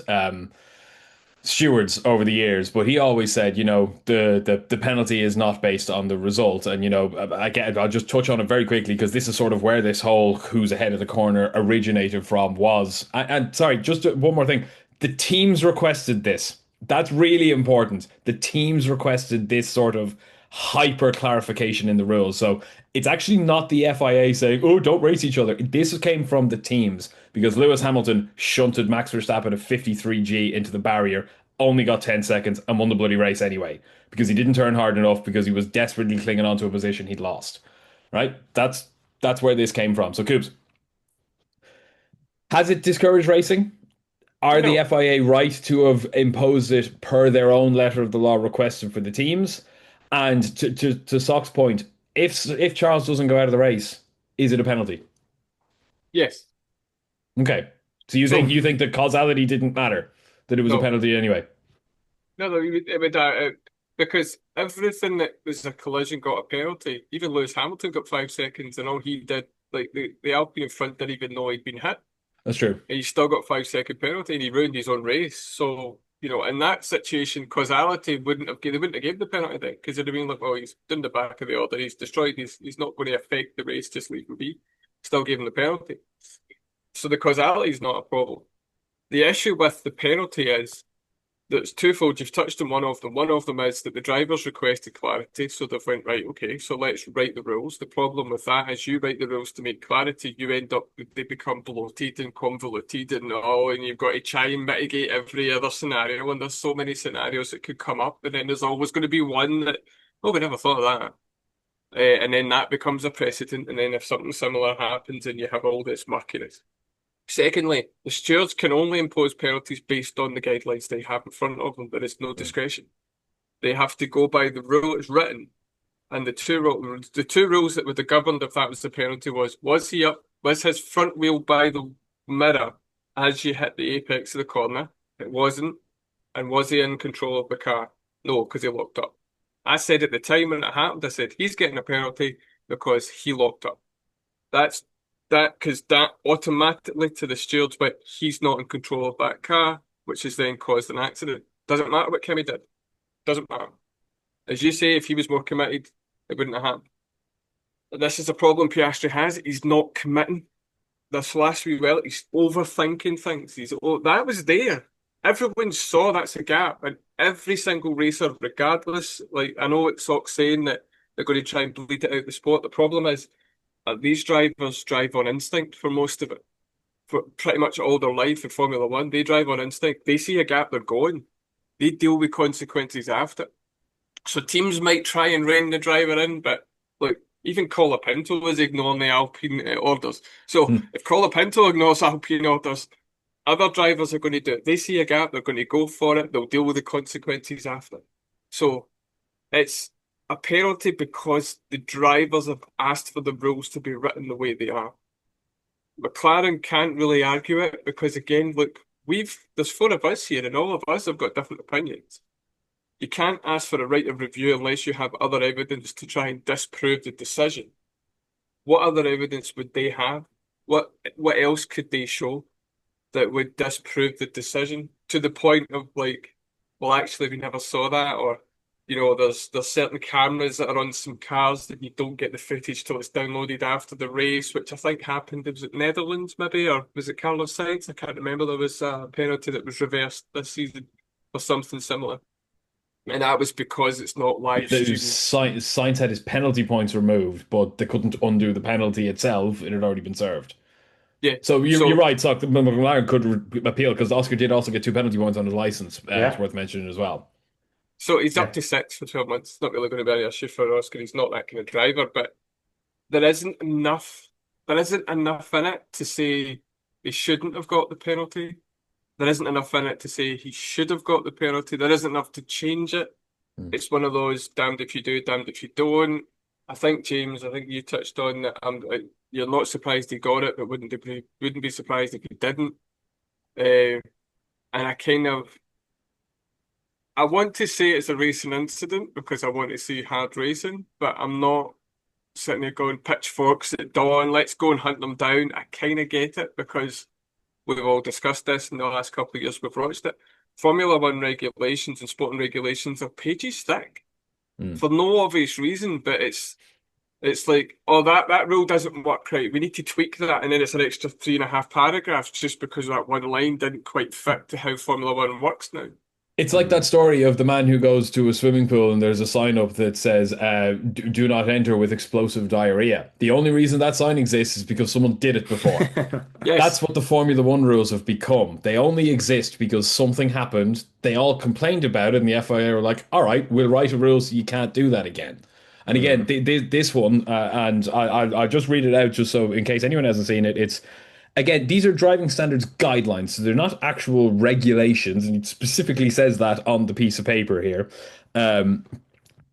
stewards over the years, but he always said, the penalty is not based on the result. And I'll just touch on it very quickly because this is sort of where this whole who's ahead of the corner originated from was. And sorry, just one more thing. The teams requested this. That's really important. The teams requested this sort of hyper clarification in the rules. So it's actually not the FIA saying, "Oh, don't race each other." This came from the teams because Lewis Hamilton shunted Max Verstappen at 53G into the barrier, only got 10 seconds and won the bloody race anyway because he didn't turn hard enough because he was desperately clinging on to a position he'd lost. Right? That's where this came from. So, Coops, has it discouraged racing? Are the No. FIA right to have imposed it per their own letter of the law requested for the teams? And to Sock's point, if Charles doesn't go out of the race, is it a penalty? Yes. Okay. So you think the causality didn't matter, that it was a No. penalty anyway? No, it would because everything that was a collision got a penalty. Even Lewis Hamilton got 5 seconds, and all he did, like the Alpine in front didn't even know he'd been hit, That's true. and he still got 5 second penalty, and he ruined his own race. So in that situation, causality they wouldn't have given the penalty then because it'd have been like, well, he's done the back of the order, he's destroyed, he's not going to affect the race, just leave him be. Still gave him the penalty. So the causality is not a problem. The issue with the penalty is that it's twofold. You've touched on one of them. One of them is that the drivers requested clarity, so they've went, right, okay, so let's write the rules. The problem with that is you write the rules to make clarity, you end up, they become bloated and convoluted and you've got to try and mitigate every other scenario, and there's so many scenarios that could come up, and then there's always going to be one that, oh, we never thought of that. And then that becomes a precedent, and then if something similar happens, and you have all this murkiness. Secondly, the stewards can only impose penalties based on the guidelines they have in front of them. There is no discretion. They have to go by the rule it's written. And the two rules that would have governed if that was the penalty was his front wheel by the mirror as you hit the apex of the corner? It wasn't. And was he in control of the car? No, because he locked up. I said at the time when it happened, I said, he's getting a penalty because he locked up. That's because that automatically to the stewards went, he's not in control of that car, which has then caused an accident. Doesn't matter what Kimmy did. Doesn't matter. As you say, if he was more committed, it wouldn't have happened. This is a problem Piastri has. He's not committing. This last wee while, he's overthinking things. That was there. Everyone saw that's a gap, and every single racer, regardless, like I know it's Sok saying that they're going to try and bleed it out the sport. The problem is these drivers drive on instinct for most of it. For pretty much all their life in Formula One, they drive on instinct. They see a gap, they're going. They deal with consequences after. So teams might try and rein the driver in, but look, even Colapinto was ignoring the Alpine orders. So if Colapinto ignores Alpine orders, other drivers are going to do it. They see a gap, they're going to go for it, they'll deal with the consequences after. So it's a penalty because the drivers have asked for the rules to be written the way they are. McLaren can't really argue it because, again, look, there's four of us here and all of us have got different opinions. You can't ask for a right of review unless you have other evidence to try and disprove the decision. What other evidence would they have? What else could they show that would disprove the decision to the point of like, well, actually, we never saw that, or there's certain cameras that are on some cars that you don't get the footage till it's downloaded after the race, which I think happened. Was it Netherlands maybe, or was it Carlos Sainz? I can't remember. There was a penalty that was reversed this season or something similar, and that was because it's not live streamed. Sainz had his penalty points removed, but they couldn't undo the penalty itself. It had already been served. Yeah. So you're right, so McLaren could appeal because Oscar did also get 2 penalty points on his license. It's worth mentioning as well. So he's up to 6 for 12 months. It's not really going to be an issue for Oscar. He's not that kind of driver, but there isn't enough in it to say he shouldn't have got the penalty. There isn't enough in it to say he should have got the penalty. There isn't enough to change it. It's one of those damned if you do, damned if you don't. I think, James, you touched on that. You're not surprised he got it, but wouldn't be surprised if he didn't. And I want to say it's a racing incident because I want to see hard racing, but I'm not sitting there going pitchforks at dawn, let's go and hunt them down. I kind of get it because we've all discussed this in the last couple of years we've watched it. Formula One regulations and sporting regulations are pages thick Mm. for no obvious reason, but it's like, oh, that rule doesn't work right. We need to tweak that, and then it's an extra 3.5 paragraphs just because that one line didn't quite fit to how Formula One works now. It's like that story of the man who goes to a swimming pool and there's a sign up that says, do not enter with explosive diarrhea. The only reason that sign exists is because someone did it before. Yes, That's what the Formula One rules have become. They only exist because something happened. They all complained about it, and the FIA were like, all right, we'll write a rule so you can't do that again. And again, this one, and I'll just read it out just so in case anyone hasn't seen it, it's again, these are driving standards guidelines, so they're not actual regulations, and it specifically says that on the piece of paper here. Um,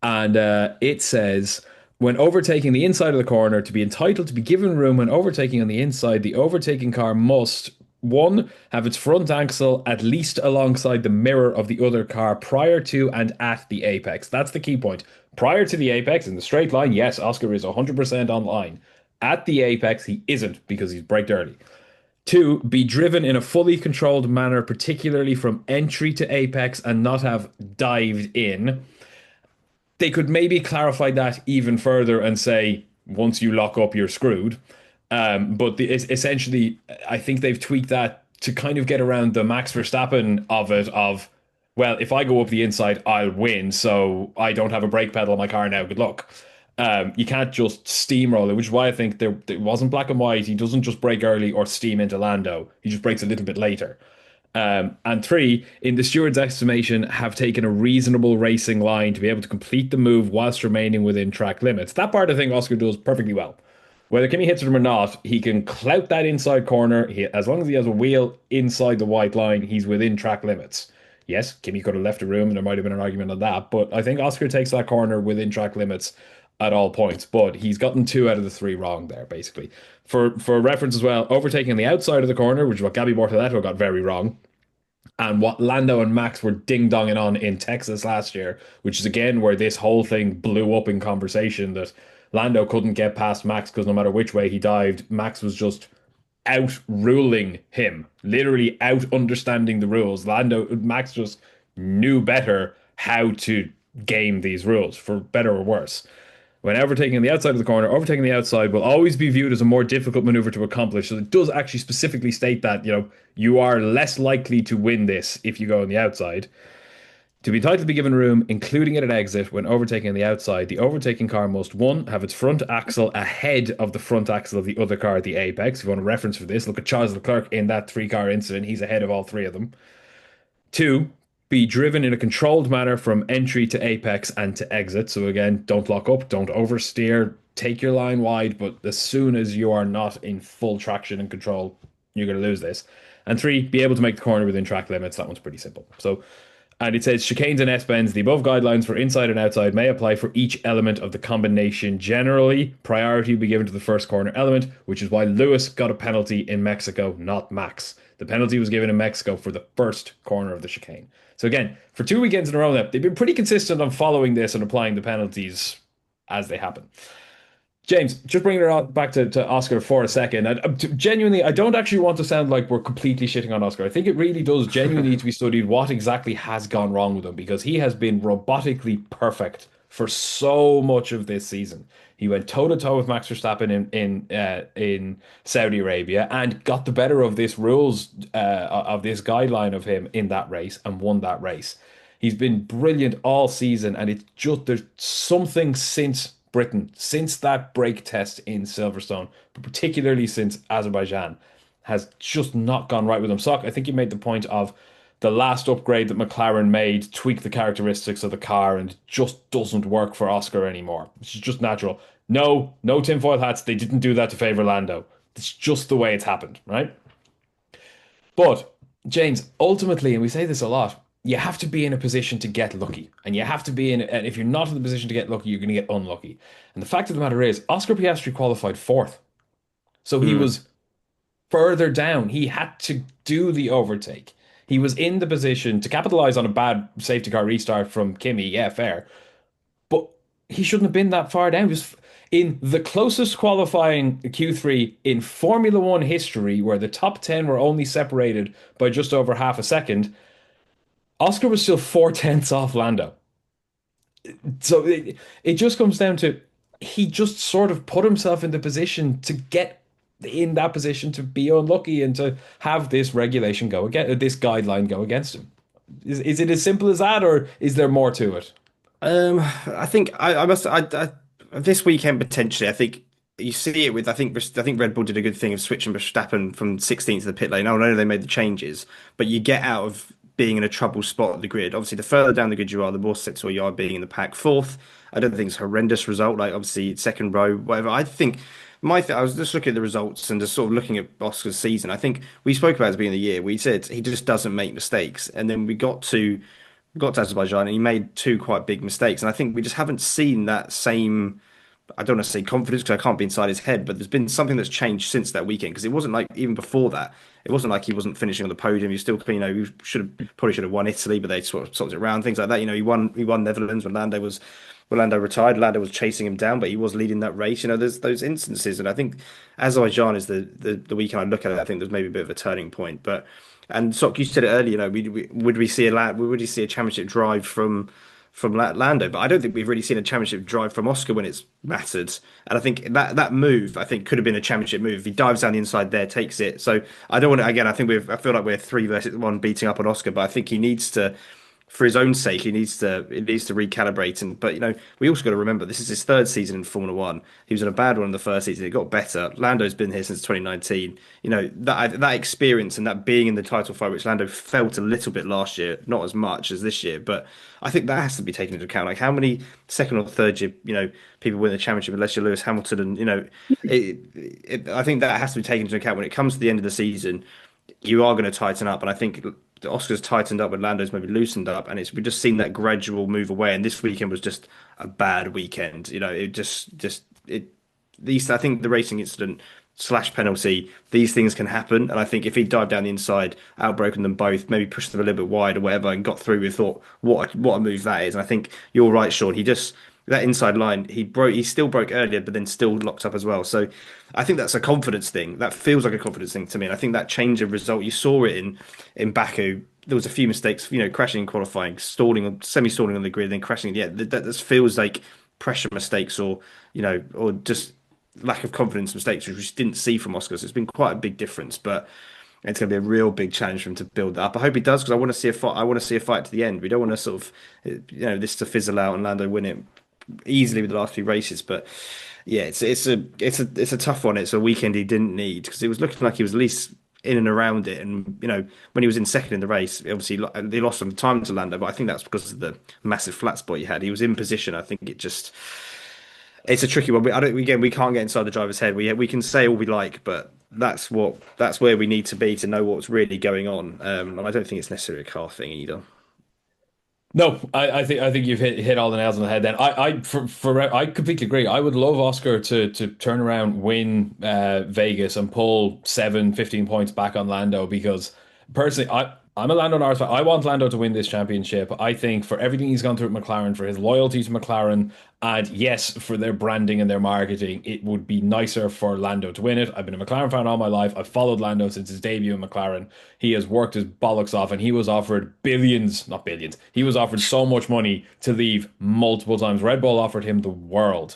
and it says, when overtaking the inside of the corner, to be entitled to be given room when overtaking on the inside, the overtaking car must, one, have its front axle at least alongside the mirror of the other car prior to and at the apex. That's the key point. Prior to the apex, in the straight line, yes, Oscar is 100% on line. At the apex, he isn't because he's braked early. Two, be driven in a fully controlled manner, particularly from entry to apex, and not have dived in. They could maybe clarify that even further and say, once you lock up, you're screwed. Essentially, I think they've tweaked that to kind of get around the Max Verstappen of it, of, well, if I go up the inside, I'll win, so I don't have a brake pedal on my car now, good luck. You can't just steamroll it, which is why I think there it wasn't black and white. He doesn't just break early or steam into Lando. He just breaks a little bit later. And three, in the steward's estimation, have taken a reasonable racing line to be able to complete the move whilst remaining within track limits. That part I think Oscar does perfectly well. Whether Kimi hits him or not, he can clout that inside corner. As long as he has a wheel inside the white line, he's within track limits. Yes, Kimi could have left a room and there might have been an argument on that, but I think Oscar takes that corner within track limits at all points. But he's gotten two out of the three wrong there, basically. For reference as well, overtaking on the outside of the corner, which is what Gabby Bortoleto got very wrong, and what Lando and Max were ding-donging on in Texas last year, which is again where this whole thing blew up in conversation, that Lando couldn't get past Max because no matter which way he dived, Max was just out ruling him, literally out understanding the rules. Max just knew better how to game these rules, for better or worse. When overtaking on the outside of the corner, overtaking the outside will always be viewed as a more difficult maneuver to accomplish. So it does actually specifically state that, you are less likely to win this if you go on the outside. To be entitled to be given room, including at an exit, when overtaking on the outside, the overtaking car must, one, have its front axle ahead of the front axle of the other car at the apex. If you want a reference for this, look at Charles Leclerc in that three-car incident. He's ahead of all three of them. Two, be driven in a controlled manner from entry to apex and to exit. So again, don't lock up, don't oversteer, take your line wide, but as soon as you are not in full traction and control, you're going to lose this. And three, be able to make the corner within track limits. That one's pretty simple. And it says chicanes and S-bends, the above guidelines for inside and outside may apply for each element of the combination. Generally, priority will be given to the first corner element, which is why Lewis got a penalty in Mexico, not Max. The penalty was given in Mexico for the first corner of the chicane. So again, for 2 weekends in a row now, they've been pretty consistent on following this and applying the penalties as they happen. James, just bringing it on back to Oscar for a second. Genuinely, I don't actually want to sound like we're completely shitting on Oscar. I think it really does genuinely need to be studied what exactly has gone wrong with him, because he has been robotically perfect for so much of this season. He went toe to toe with Max Verstappen in Saudi Arabia and got the better of this of this guideline of him in that race and won that race. He's been brilliant all season, and it's just there's something since Britain, since that brake test in Silverstone, but particularly since Azerbaijan, has just not gone right with him. Sok, I think you made the point of the last upgrade that McLaren made tweaked the characteristics of the car and it just doesn't work for Oscar anymore. It's just natural. No tinfoil hats. They didn't do that to favor Lando. It's just the way it's happened, right? But, James, ultimately, and we say this a lot, you have to be in a position to get lucky. And you have to be in, and if you're not in the position to get lucky, you're going to get unlucky. And the fact of the matter is, Oscar Piastri qualified fourth. So he was further down. He had to do the overtake. He was in the position to capitalize on a bad safety car restart from Kimi. Yeah, fair. But he shouldn't have been that far down. In the closest qualifying Q3 in Formula One history, where the top 10 were only separated by just over half a second, Oscar was still 4 tenths off Lando. So it just comes down to he just sort of put himself in the position to get in that position to be unlucky and to have this regulation go against this guideline go against him. Is it as simple as that, or is there more to it? I think I must. This weekend potentially. I think you see it with. I think Red Bull did a good thing of switching Verstappen from 16th to the pit lane. I know they made the changes, but you get out of being in a trouble spot at the grid. Obviously, the further down the grid you are, the more sector you are being in the pack. Fourth, I don't think it's a horrendous result. Like obviously second row, whatever. I think I was just looking at the results and just sort of looking at Oscar's season. I think we spoke about it at the beginning of the year. We said he just doesn't make mistakes, and then we got to Azerbaijan and he made two quite big mistakes. And I think we just haven't seen that same, I don't want to say confidence because I can't be inside his head, but there's been something that's changed since that weekend because it wasn't like even before that. It wasn't like he wasn't finishing on the podium. He still, he should have won Italy, but they sort of sorted it around, things like that. He won Netherlands when Lando retired. Lando was chasing him down, but he was leading that race. There's those instances, and I think Azerbaijan is the weekend I look at it. I think there's maybe a bit of a turning point, but. And Sok, you said it earlier. Would we see a championship drive from Lando? But I don't think we've really seen a championship drive from Oscar when it's mattered. And I think that move, I think, could have been a championship move if he dives down the inside there, takes it. So I don't want to. Again, I feel like we're 3 versus 1 beating up on Oscar, but I think he needs to. For his own sake, he needs to recalibrate. But we also got to remember this is his third season in Formula One. He was in a bad one in the first season. It got better. Lando's been here since 2019. That experience and that being in the title fight, which Lando felt a little bit last year, not as much as this year. But I think that has to be taken into account. Like how many second or third year, people win the championship unless you're Lewis Hamilton, and I think that has to be taken into account when it comes to the end of the season. You are going to tighten up, and I think Oscar's tightened up and Lando's maybe loosened up, and we've just seen that gradual move away. And this weekend was just a bad weekend. I think the racing incident slash penalty, these things can happen. And I think if he dived down the inside, outbroken them both, maybe pushed them a little bit wide or whatever, and got through, we thought, what a move that is. And I think you're right, Sean. That inside line, he still broke earlier, but then still locked up as well. So I think that's a confidence thing. That feels like a confidence thing to me. And I think that change of result, you saw it in Baku. There was a few mistakes, crashing in qualifying, semi-stalling on the grid, then crashing. Yeah, that just feels like pressure mistakes or just lack of confidence mistakes, which we just didn't see from Oscar. So it's been quite a big difference, but it's going to be a real big challenge for him to build that up. I hope he does because I want to see a fight. I want to see a fight to the end. We don't want to sort of, this to fizzle out and Lando win it easily with the last few races. But yeah, it's a tough one. It's a weekend he didn't need because it was looking like he was at least in and around it. And when he was in second in the race, obviously they lost some time to Lando, but I think that's because of the massive flat spot he had. He was in position. I think it's a tricky one. We can't get inside the driver's head. We can say all we like, but that's where we need to be to know what's really going on. And I don't think it's necessarily a car thing either. No, I think you've hit all the nails on the head. Then I completely agree. I would love Oscar to turn around, win Vegas, and pull 15 points back on Lando because personally, I'm a Lando Norris fan. I want Lando to win this championship. I think for everything he's gone through at McLaren, for his loyalty to McLaren, and yes, for their branding and their marketing, it would be nicer for Lando to win it. I've been a McLaren fan all my life. I've followed Lando since his debut in McLaren. He has worked his bollocks off, and he was offered billions, not billions. He was offered so much money to leave multiple times. Red Bull offered him the world.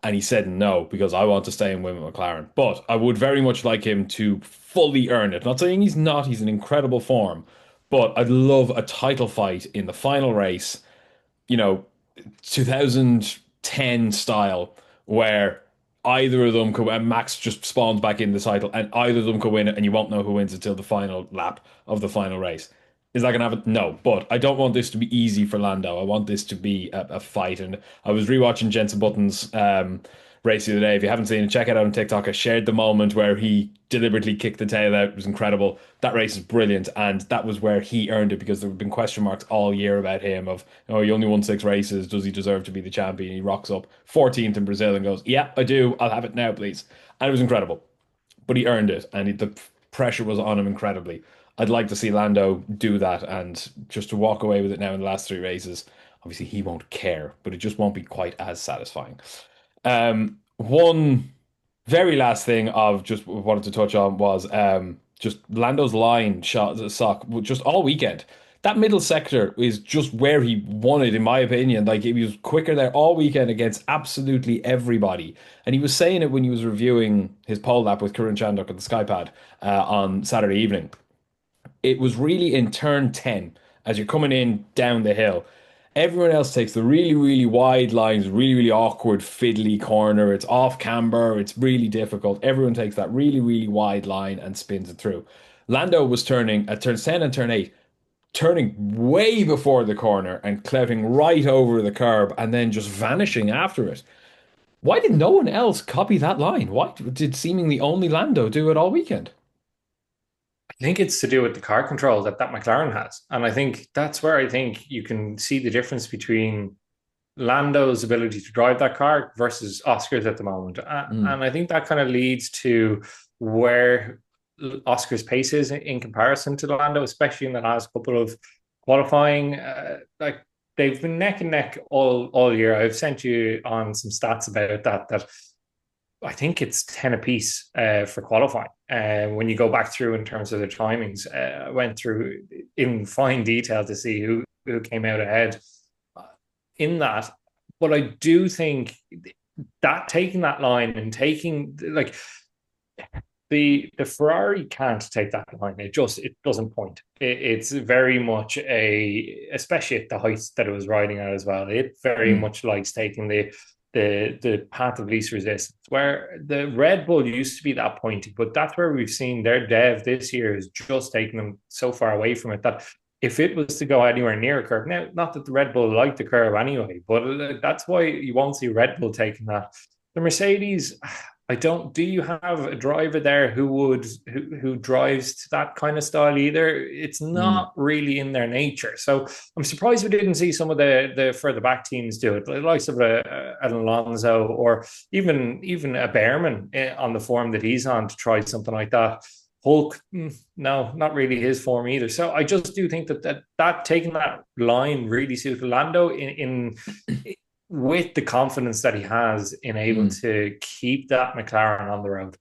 And he said no because I want to stay and win with McLaren. But I would very much like him to fully earn it. Not saying he's not, he's in incredible form. But I'd love a title fight in the final race, 2010 style, where either of them could, and Max just spawns back in the title, and either of them could win it, and you won't know who wins until the final lap of the final race. Is that going to happen? No, but I don't want this to be easy for Lando. I want this to be a fight. And I was rewatching Jensen Button's race the other day. If you haven't seen it, check it out on TikTok. I shared the moment where he deliberately kicked the tail out. It was incredible. That race is brilliant. And that was where he earned it because there have been question marks all year about him of, oh, he only won 6 races. Does he deserve to be the champion? He rocks up 14th in Brazil and goes, yeah, I do. I'll have it now, please. And it was incredible. But he earned it. And the pressure was on him incredibly. I'd like to see Lando do that and just to walk away with it now in the last 3 races. Obviously, he won't care, but it just won't be quite as satisfying. One very last thing I've just wanted to touch on was just Lando's line shot sock just all weekend. That middle sector is just where he wanted, in my opinion. Like he was quicker there all weekend against absolutely everybody. And he was saying it when he was reviewing his pole lap with Kurun Chandok at the Skypad on Saturday evening. It was really in turn 10 as you're coming in down the hill. Everyone else takes the really, really wide lines, really, really awkward, fiddly corner. It's off camber. It's really difficult. Everyone takes that really, really wide line and spins it through. Lando was turning at turn 10 and turn 8, turning way before the corner and clouting right over the curb and then just vanishing after it. Why did no one else copy that line? Why did seemingly only Lando do it all weekend? I think it's to do with the car control that McLaren has. And I think that's where I think you can see the difference between Lando's ability to drive that car versus Oscar's at the moment. Mm, And I think that kind of leads to where Oscar's pace is in comparison to Lando, especially in the last couple of qualifying. Like they've been neck and neck all year. I've sent you on some stats about that I think it's 10 apiece for qualifying. When you go back through in terms of the timings, I went through in fine detail to see who came out ahead in that. But I do think that taking that line and taking like the Ferrari can't take that line. It doesn't point. It's very much especially at the heights that it was riding at as well. It very mm, much likes taking the path of least resistance, where the Red Bull used to be that pointy, but that's where we've seen their dev this year is just taking them so far away from it that if it was to go anywhere near a curve, now not that the Red Bull like the curve anyway, but that's why you won't see Red Bull taking that. The Mercedes, I don't. Do you have a driver there who drives to that kind of style either? It's mm. not really in their nature. So I'm surprised we didn't see some of the further back teams do it, the likes of an Alonso or even a Bearman on the form that he's on to try something like that. Hulk, no, not really his form either. So I just do think that taking that line really suited Lando in with the confidence that he has in able Mm. to keep that McLaren on the road.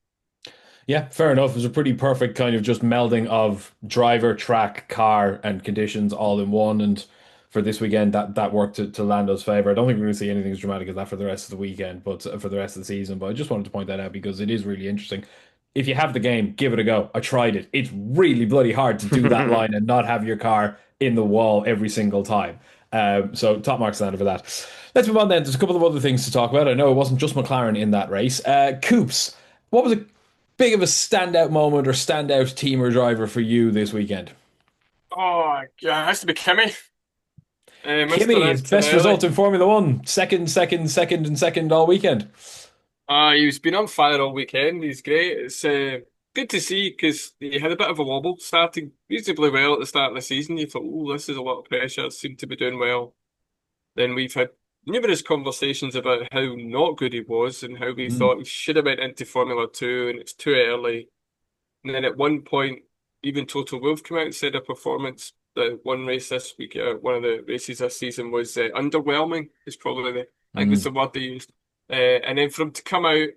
Yeah, fair enough. It was a pretty perfect kind of just melding of driver, track, car, and conditions all in one. And for this weekend, that worked to Lando's favor. I don't think we're going to see anything as dramatic as that for the rest of the weekend, but for the rest of the season. But I just wanted to point that out because it is really interesting. If you have the game, give it a go. I tried it. It's really bloody hard to do that line and not have your car in the wall every single time. So top marks Lando for that. Let's move on then. There's a couple of other things to talk about. I know it wasn't just McLaren in that race. Coops, what was a big of a standout moment or standout team or driver for you this weekend? Oh, yeah, it has to be Kimmy. Mr. Kimi, his best Antonelli. result in Formula One. Second, second, second, and second all weekend. He's been on fire all weekend. He's great. It's good to see because he had a bit of a wobble starting reasonably well at the start of the season. You thought, oh, this is a lot of pressure. Seemed to be doing well. Then we've had numerous conversations about how not good he was and how we Mm, thought he should have went into Formula 2 and it's too early. And then at one point, even Total Wolff came out and said a performance, the one race this week, one of the races this season was underwhelming, is probably I think was mm, the word they used. And then for him to come out,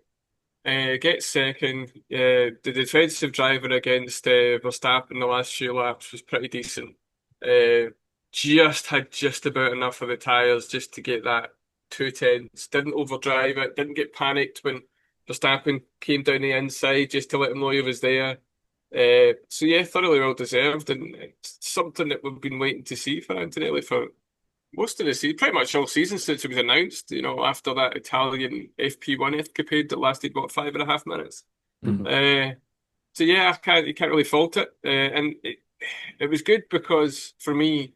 get second, the defensive driver against Verstappen the last few laps was pretty decent. Uh, just had just about enough of the tyres just to get that 210s. Didn't overdrive it, didn't get panicked when Verstappen came down the inside just to let him know he was there. So yeah, thoroughly well deserved, and it's something that we've been waiting to see for Antonelli for most of the season, pretty much all season since it was announced. You know, after that Italian FP1 escapade that lasted what 5.5 minutes. mm. Uh, so yeah, you can't really fault it, and it was good because for me,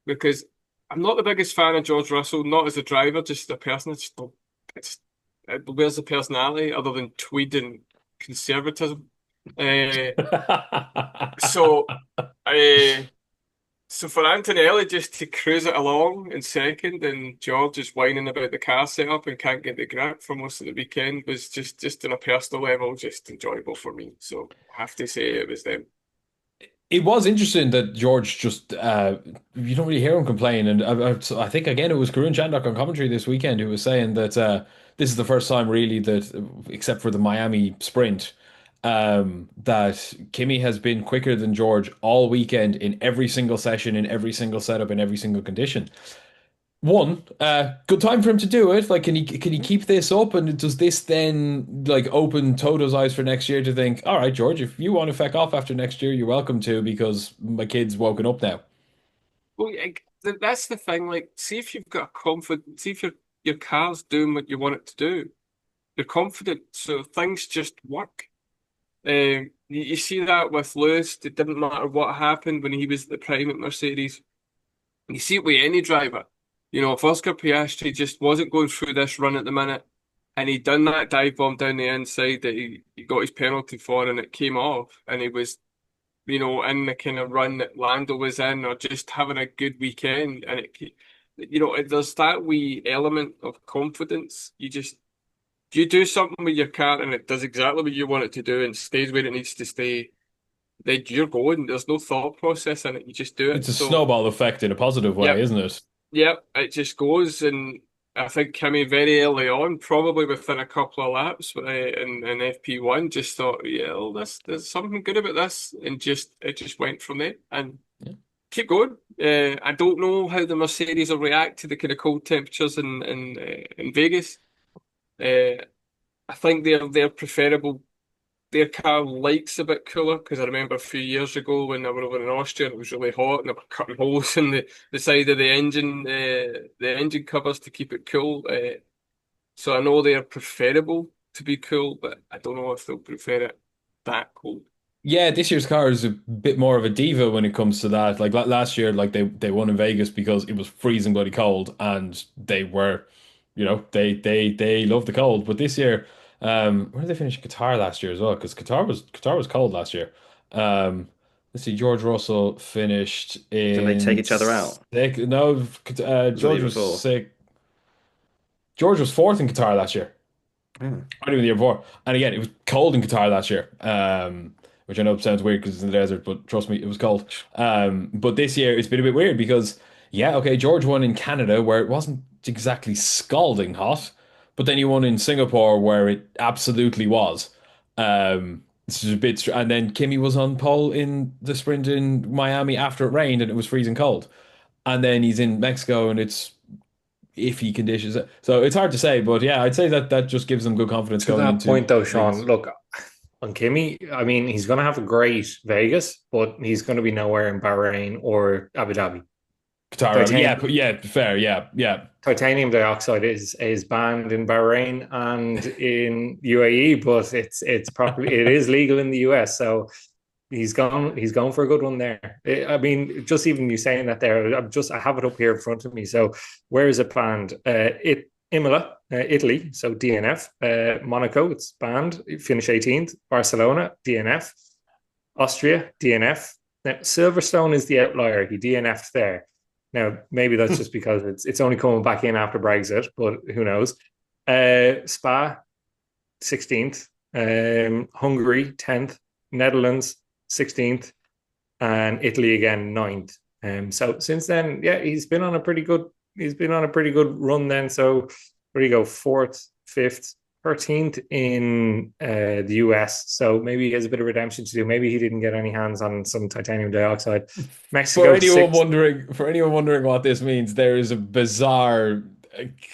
because I'm not the biggest fan of George Russell, not as a driver, just a person. It's where's the personality other than tweed and conservatism. Uh, so, uh, so for Antonelli just to cruise it along in second, and George is whining about the car setup and can't get the grip for most of the weekend was just on a personal level, just enjoyable for me. So I have to say it was them. It was interesting that George just you don't really hear him complain, and I think again it was Karun Chandok on commentary this weekend who was saying that this is the first time really that, except for the Miami sprint, that Kimi has been quicker than George all weekend in every single session, in every single setup, in every single condition. One, good time for him to do it. Like, can he keep this up? And does this then like open Toto's eyes for next year to think, all right, George, if you want to feck off after next year, you're welcome to because my kid's woken up now. Well, that's the thing. Like, see if you've got a confidence, see if your car's doing what you want it to do. You're confident, so things just work. You see that with Lewis. It didn't matter what happened when he was at the prime at Mercedes. You see it with any driver. You know, if Oscar Piastri just wasn't going through this run at the minute, and he'd done that dive bomb down the inside that he got his penalty for, and it came off, and he was, you know, in the kind of run that Lando was in, or just having a good weekend, and there's that wee element of confidence. You do something with your car, and it does exactly what you want it to do, and stays where it needs to stay. Then you're going. There's no thought process in it. You just do It's it. a So, snowball effect in a positive way, yep. isn't it? Yep, it just goes, and I think Kimmy very early on, probably within a couple of laps in FP1, just thought, yeah, well, there's something good about this, and just it just went from there and Yeah. keep going. I don't know how the Mercedes will react to the kind of cold temperatures in Vegas. Uh, I think they're preferable. Their car likes a bit cooler because I remember a few years ago when they were over in Austria and it was really hot and they were cutting holes in the side of the engine covers to keep it cool. So I know they're preferable to be cool, but I don't know if they'll prefer it that cold. Yeah, this year's car is a bit more of a diva when it comes to that. Like last year, like they won in Vegas because it was freezing bloody cold, and they were, they loved the cold. But this year, where did they finish in Qatar last year as well? Because Qatar was cold last year. Let's see, George Russell finished Did they take in each other out? sick. No, Was it the George year was before? sick. George was fourth in Qatar last year. Hmm. Not even the year before. And again, it was cold in Qatar last year, which I know sounds weird because it's in the desert, but trust me, it was cold. But this year it's been a bit weird because, yeah, okay, George won in Canada where it wasn't exactly scalding hot, but then you won in Singapore where it absolutely was. This is a bit, and then Kimmy was on pole in the sprint in Miami after it rained and it was freezing cold. And then he's in Mexico and it's iffy conditions. So it's hard to say, but yeah, I'd say that that just gives them good confidence To going that into point, though, Sean, Vegas. look, on Kimi, I mean, he's going to have a great Vegas, but he's going to be nowhere in Bahrain or Abu Dhabi. Qatar, yeah, Titanium, yeah, fair, yeah, yeah. titanium dioxide is banned in Bahrain and in UAE, but it is legal in the US. So he's gone for a good one there. I mean, just even you saying that there, I have it up here in front of me. So where is it banned? Imola, Italy, so DNF. Monaco, it's banned. Finish 18th. Barcelona, DNF. Austria, DNF. Now Silverstone is the outlier. He DNF'd there. Now maybe that's just because it's only coming back in after Brexit, but who knows? Spa, 16th. Hungary, 10th. Netherlands, 16th, and Italy again, 9th. So since then, yeah, he's been on a pretty good run then. So where do you go? Fourth, fifth, 13th in the US. So maybe he has a bit of redemption to do. Maybe he didn't get any hands on some titanium dioxide. For Mexico, anyone sixth. wondering, for anyone wondering what this means, there is a bizarre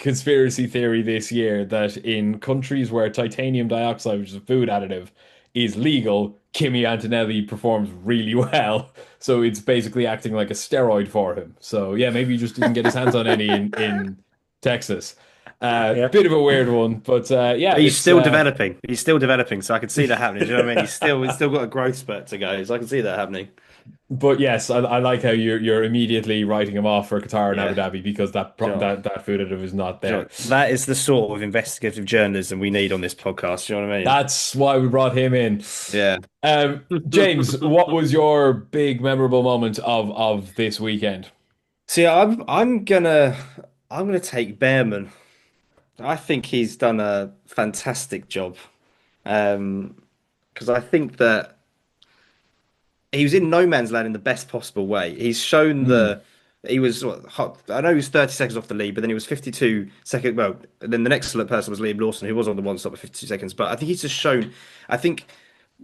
conspiracy theory this year that in countries where titanium dioxide, which is a food additive, is legal, Kimi Antonelli performs really well. So it's basically acting like a steroid for him. So yeah, maybe he just didn't get his hands on any in Texas. Yeah. Bit of a weird one, but yeah, But he's it's still developing. He's still developing, so I can see that happening. Do you know what I mean? He's still got a growth spurt to go, so I can see that happening. But yes, I like how you're immediately writing him off for Qatar and Abu Yeah, Dhabi because sure. that food additive is not there. Sure. That is the sort of investigative journalism we need on this podcast. Do you know what I mean? That's why we brought him in. Yeah. James, what was your big memorable moment of this weekend? See, I'm gonna take Bearman. I think he's done a fantastic job. Because I think that he was in no man's land in the best possible way. He's shown Mm. he was hot. I know he was 30 seconds off the lead, but then he was 52 seconds. Well, then the next person was Liam Lawson, who was on the one stop at 52 seconds. But I think he's just shown. I think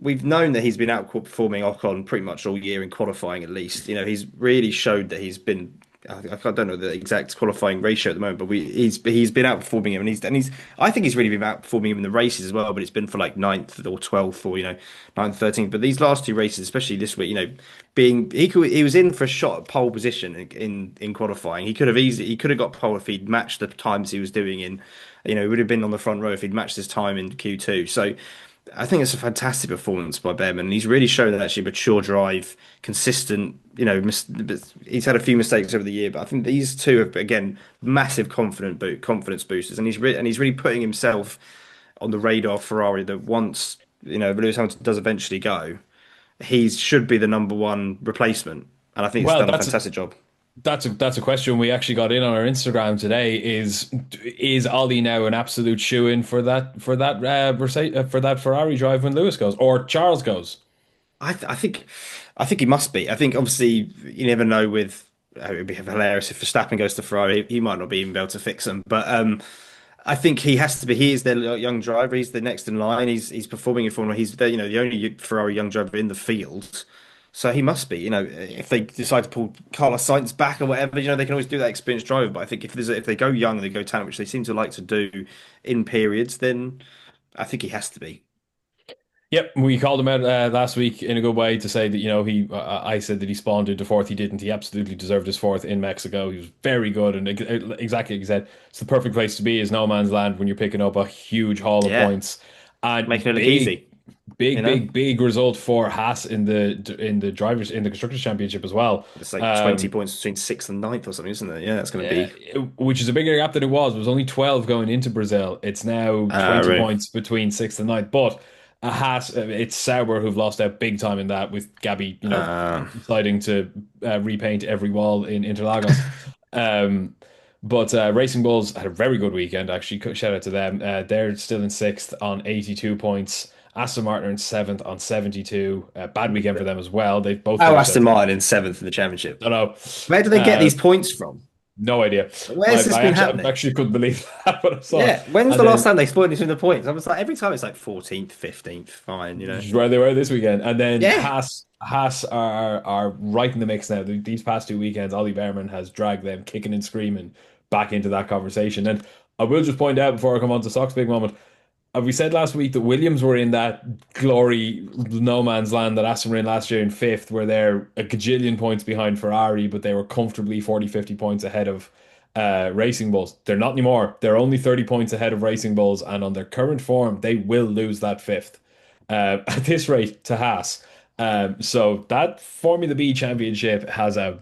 we've known that he's been outperforming Ocon pretty much all year in qualifying, at least. He's really showed that he's been. I don't know the exact qualifying ratio at the moment, but he's been outperforming him, and he's. I think he's really been outperforming him in the races as well. But it's been for like 9th or 12th or 9th, 13th. But these last two races, especially this week, being he was in for a shot at pole position in qualifying. He could have got pole if he'd matched the times he was doing in. He would have been on the front row if he'd matched his time in Q2. So I think it's a fantastic performance by Bearman. He's really shown that actually mature drive, consistent. He's had a few mistakes over the year, but I think these two have again massive confidence boosters, and he's really putting himself on the radar of Ferrari. That once Lewis Hamilton does eventually go, he should be the number one replacement, and I think he's Well, done a fantastic job. that's a question we actually got in on our Instagram today. Is Ollie now an absolute shoe-in for that Ferrari drive when Lewis goes or Charles goes? I think he must be. I think obviously you never know with. It would be hilarious if Verstappen goes to Ferrari. He might not be even able to fix them, but I think he has to be. He is their young driver. He's the next in line. He's performing in Formula. He's the only Ferrari young driver in the field. So he must be. If they decide to pull Carlos Sainz back or whatever, they can always do that experienced driver. But I think if they go young and they go talent, which they seem to like to do in periods, then I think he has to be. Yep, we called him out last week in a good way to say that he. I said that he spawned into fourth. He didn't. He absolutely deserved his fourth in Mexico. He was very good, and exactly like you said, it's the perfect place to be. Is no man's land when you're picking up a huge haul of Yeah, points and making it look easy. big result for Haas in the constructors championship as well. It's like 20 points between 6th and 9th or something, isn't it? Yeah, it's going to be. Which is a bigger gap than it was. It was only 12 going into Brazil. It's now 20 Really. points between 6th and 9th. But a Haas, it's Sauber who've lost out big time in that with Gabby, deciding to repaint every wall in Interlagos. But Racing Bulls had a very good weekend, actually. Shout out to them. They're still in 6th on 82 points. Aston Martin are in 7th on 72. Bad weekend for them as well. They've both. Oh, Aston Martin in 7th in the championship. I don't know. Where do they get these points from? No idea. Where's this been happening? I actually couldn't believe that, but I saw Yeah, when was the last time they split into the points? I was like, every time it's like 14th, 15th, fine, which is where they were this weekend. And then Yeah. Haas are right in the mix now. These past 2 weekends, Ollie Bearman has dragged them kicking and screaming back into that conversation. And I will just point out before I come on to Socks big moment, we said last week that Williams were in that glory no man's land that Aston were in last year in 5th, where they're a gajillion points behind Ferrari, but they were comfortably 40, 50 points ahead of Racing Bulls. They're not anymore. They're only 30 points ahead of Racing Bulls, and on their current form, they will lose that 5th at this rate to Haas. So that Formula B championship has a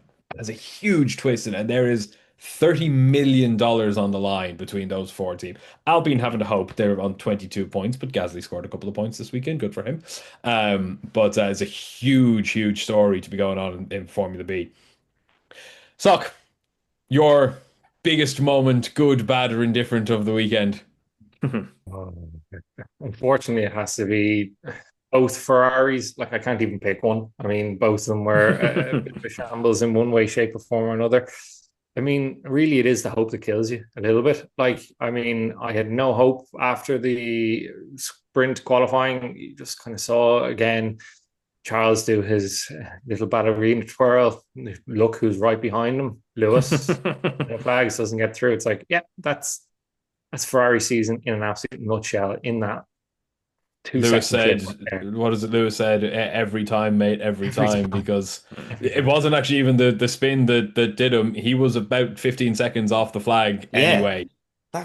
huge twist in it, and there is $30 million on the line between those 4 teams. Alpine having to hope they're on 22 points, but Gasly scored a couple of points this weekend. Good for him. But it's a huge story to be going on in Formula B. Sock, your biggest moment, good, bad, or indifferent of the weekend? Unfortunately, it has to be both Ferraris. Like, I can't even pick one. I mean, both of them were a bit of a shambles in one way, shape, or form or another. I mean, really, it is the hope that kills you a little bit. Like, I mean, I had no hope after the sprint qualifying. You just kind of saw again Charles do his little ballerina twirl. Look who's right behind him, Lewis. The flags doesn't get through. It's like, yeah, that's Ferrari season in an absolute nutshell. In that, Lewis said, what is it? Lewis said, every time, mate, every time, because it wasn't actually even the spin that did him. He was about 15 seconds off the flag anyway.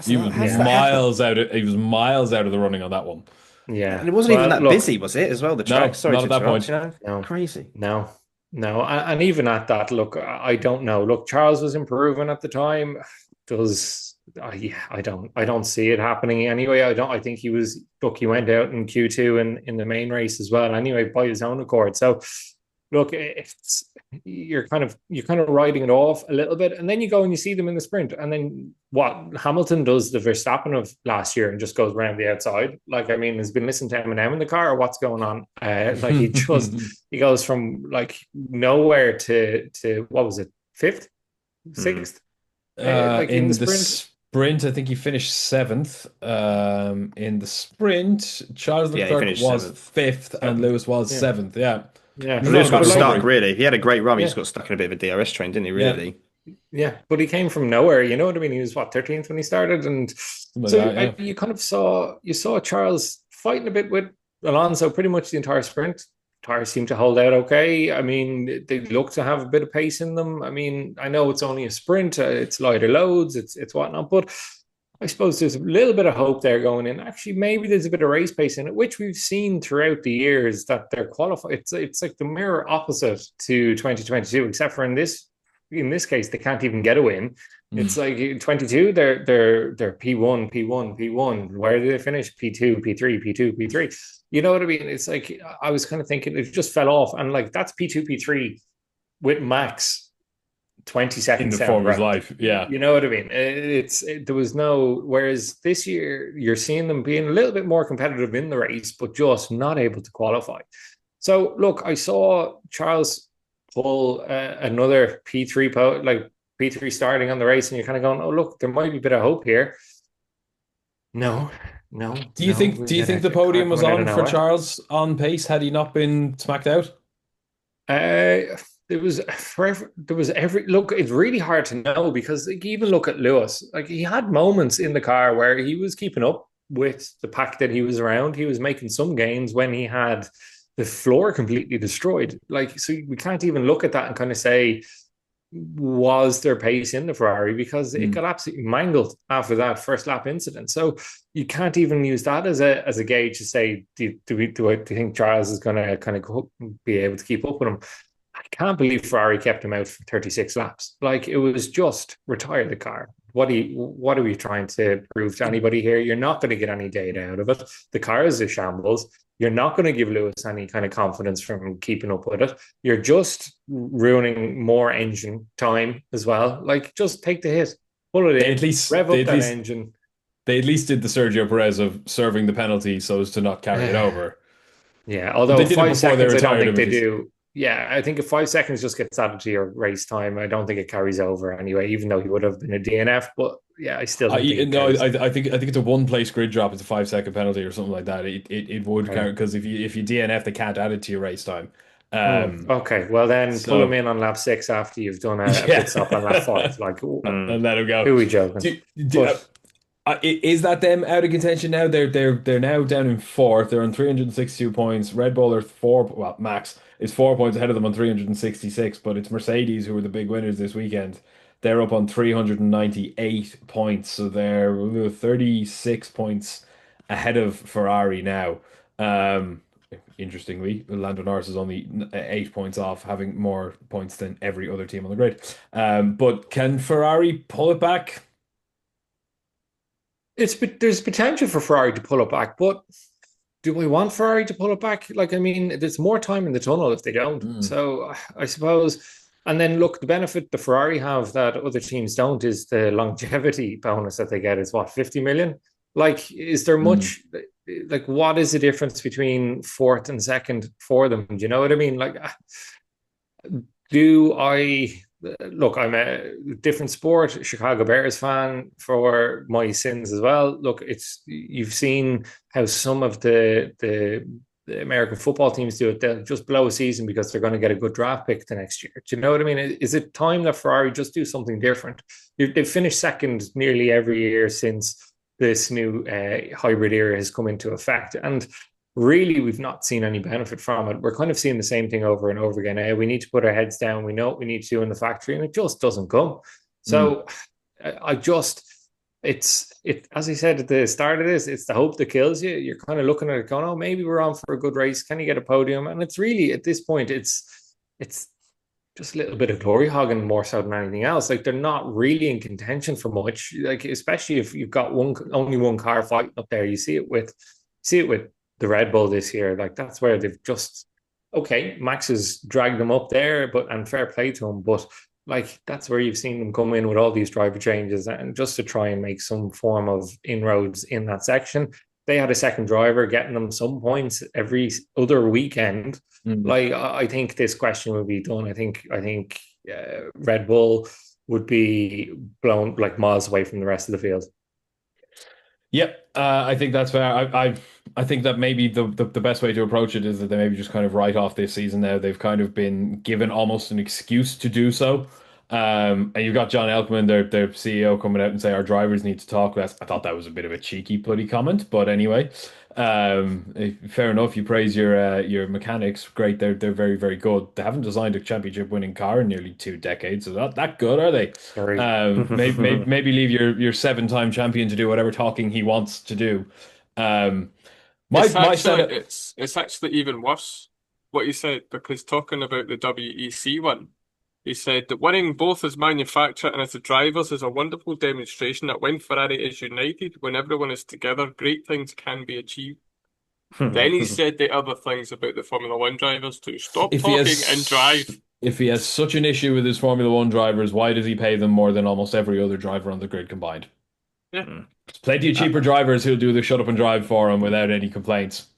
He was miles out of the running on that one. Yeah, and it wasn't even that busy, was it? As well, the track. Sorry, not at that point. No, crazy. No, and even at that, look, I don't know. Look, Charles was improving at the time. I don't see it happening anyway. I think he went out in Q2 in the main race as well anyway by his own accord. So look, you're kind of riding it off a little bit, and then you go and you see them in the sprint, and then what Hamilton does the Verstappen of last year and just goes around the outside. Like, I mean, has been listening to Eminem in the car, or what's going on? Like he goes from like nowhere to what was it, fifth, sixth, like in the sprint, I think he finished seventh. In the sprint, Charles Leclerc was seventh. fifth, and Lewis was seventh. Yeah. Yeah, Lewis got stuck. Really, he had a great run. He just got stuck in a bit of a DRS train, didn't he? Really. Yeah, but he came from nowhere. You know what I mean? He was what, 13th when he started, and you kind of saw Charles fighting a bit with Alonso pretty much the entire sprint. Tires seemed to hold out okay. I mean, they look to have a bit of pace in them. I mean, I know it's only a sprint, it's lighter loads, it's whatnot, but I suppose there's a little bit of hope there going in. Actually, maybe there's a bit of race pace in it, which we've seen throughout the years that they're qualified. It's like the mirror opposite to 2022, except for in this case, they can't even get a win. It's like in 22, they're P1, P1, P1. Where do they finish? P2, P3, P2, P3. You know what I mean? It's like I was kind of thinking it just fell off, and like that's P2, P3 with max 20 seconds in the form of his life. Yeah, you know what I mean. There was no. Whereas this year, you're seeing them being a little bit more competitive in the race, but just not able to qualify. So look, I saw Charles pull another P3 P3 starting on the race, and you're kind of going, oh look, there might be a bit of hope here. No. Do you think the podium was on for Charles on pace had he not been smacked out? There was every look. It's really hard to know because like, even look at Lewis. Like he had moments in the car where he was keeping up with the pack that he was around. He was making some gains when he had the floor completely destroyed. Like, so we can't even look at that and kind of say, was there pace in the Ferrari, because it got absolutely mangled after that first lap incident. So you can't even use that as a gauge to say, do I think Charles is going to kind of be able to keep up with him? I can't believe Ferrari kept him out for 36 laps. Like, it was just retire the car. What are we trying to prove to anybody here? You're not going to get any data out of it. The car is a shambles. You're not going to give Lewis any kind of confidence from keeping up with it. You're just ruining more engine time as well. Like, just take the hit, pull it in, at least rev up that engine. They at least did the Sergio Perez of serving the penalty so as to not carry it over. Yeah, although 5 seconds, I don't think they do. Yeah, I think if 5 seconds just gets added to your race time, I don't think it carries over anyway, even though he would have been a DNF. But yeah, I still think I think it's a 1 place grid drop. It's a 5 second penalty or something like that. It would count, because if you DNF, they can't add it to your race time. Okay, well then pull him in on lap 6 after you've done a pit stop on lap 5. Like, and let him go. Who are we joking? Is that them out of contention now? They're now down in 4th. They're on 362 points. Red Bull are Max is 4 points ahead of them on 366, but it's Mercedes who were the big winners this weekend. They're up on 398 points, so they're 36 points ahead of Ferrari now. Interestingly, Lando Norris is only 8 points off, having more points than every other team on the grid. But can Ferrari pull it back? There's potential for Ferrari to pull it back, but do we want Ferrari to pull it back? Like, I mean, there's more time in the tunnel if they don't. So I suppose, and then look, the benefit the Ferrari have that other teams don't is the longevity bonus that they get is what, 50 million? Like, is there much, like, what is the difference between 4th and 2nd for them? Do you know what I mean? Like, look, I'm a different sport, Chicago Bears fan for my sins as well. Look, you've seen how some of the American football teams do it. They'll just blow a season because they're going to get a good draft pick the next year. Do you know what I mean? Is it time that Ferrari just do something different? They've finished 2nd nearly every year since this new hybrid era has come into effect. And really, we've not seen any benefit from it. We're kind of seeing the same thing over and over again. We need to put our heads down. We know what we need to do in the factory, and it just doesn't come. So it's as I said at the start of this, it's the hope that kills you. You're kind of looking at it going, oh, maybe we're on for a good race. Can you get a podium? And it's really, at this point, it's just a little bit of glory hogging more so than anything else. Like, they're not really in contention for much. Like, especially if you've got only one car fighting up there. You see it with the Red Bull this year. Like, that's where they've just, okay, Max has dragged them up there, but and fair play to him, but like that's where you've seen them come in with all these driver changes and just to try and make some form of inroads in that section. They had a second driver getting them some points every other weekend. Mm. Like I think this question would be done. I think Red Bull would be blown like miles away from the rest of the field. Yep, I think that's fair. I think that maybe the best way to approach it is that they maybe just kind of write off this season now. They've kind of been given almost an excuse to do so. And you've got John Elkman, their CEO, coming out and say our drivers need to talk less. I thought that was a bit of a cheeky bloody comment, but anyway, fair enough. You praise your mechanics, great. They're very very good. They haven't designed a championship winning car in nearly 2 decades, so not that good, are they? Sorry. Maybe leave your 7-time champion to do whatever talking he wants to do. Um, my stand. It's actually even worse what you said because talking about the WEC one, he said that winning both as manufacturer and as the drivers is a wonderful demonstration that when Ferrari is united, when everyone is together, great things can be achieved. Then he said the other things about the Formula One drivers to stop If he talking and has drive. if he has such an issue with his Formula One drivers, why does he pay them more than almost every other driver on the grid combined? Yeah. There's plenty of cheaper drivers who'll do the shut up and drive for him without any complaints.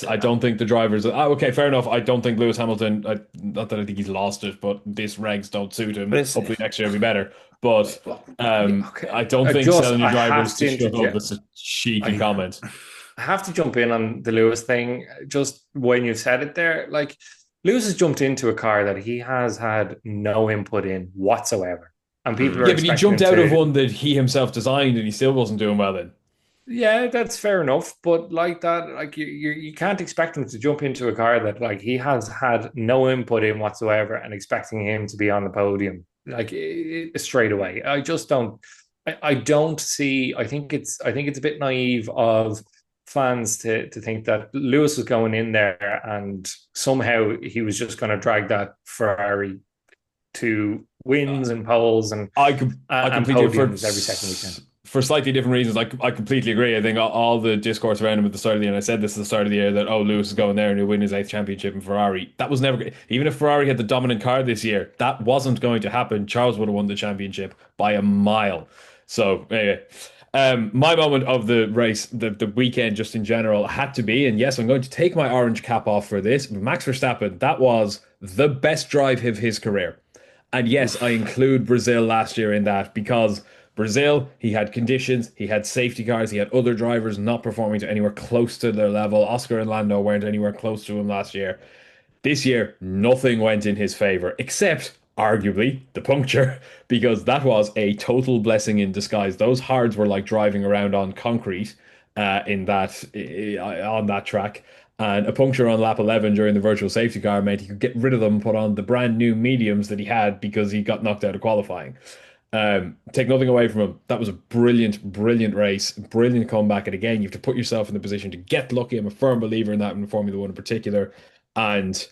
I don't think the drivers. Okay, fair enough. I don't think Lewis Hamilton. Not that I think he's lost it, but this regs don't suit him. But it's Hopefully next year will be better. But Okay. I don't think telling your I drivers have to to shut up interject. is a cheeky I comment. I have to jump in on the Lewis thing. Just when you said it there, like Lewis has jumped into a car that he has had no input in whatsoever, and people are Yeah, but he expecting jumped him out of to. one that he himself designed, and he still wasn't doing well then. Yeah, that's fair enough, but like that, like you can't expect him to jump into a car that like he has had no input in whatsoever, and expecting him to be on the podium like straight away. I just don't. I don't see. I think it's a bit naive of fans to think that Lewis was going in there and somehow he was just going to drag that Ferrari to wins and poles I and completely podiums every second weekend. for slightly different reasons. I completely agree. I think all the discourse around him at the start of the year, and I said this at the start of the year, that Lewis is going there and he'll win his eighth championship in Ferrari. That was never even if Ferrari had the dominant car this year, that wasn't going to happen. Charles would have won the championship by a mile. So anyway. My moment of the race, the weekend just in general, had to be, and yes, I'm going to take my orange cap off for this. Max Verstappen, that was the best drive of his career. And yes, I include Brazil last year in that because Brazil, he had conditions, he had safety cars, he had other drivers not performing to anywhere close to their level. Oscar and Lando weren't anywhere close to him last year. This year, nothing went in his favor, except arguably the puncture, because that was a total blessing in disguise. Those hards were like driving around on concrete in that on that track. And a puncture on lap 11 during the virtual safety car meant he could get rid of them, put on the brand new mediums that he had because he got knocked out of qualifying. Take nothing away from him. That was a brilliant, brilliant race, brilliant comeback. And again, you have to put yourself in the position to get lucky. I'm a firm believer in that in Formula One in particular. And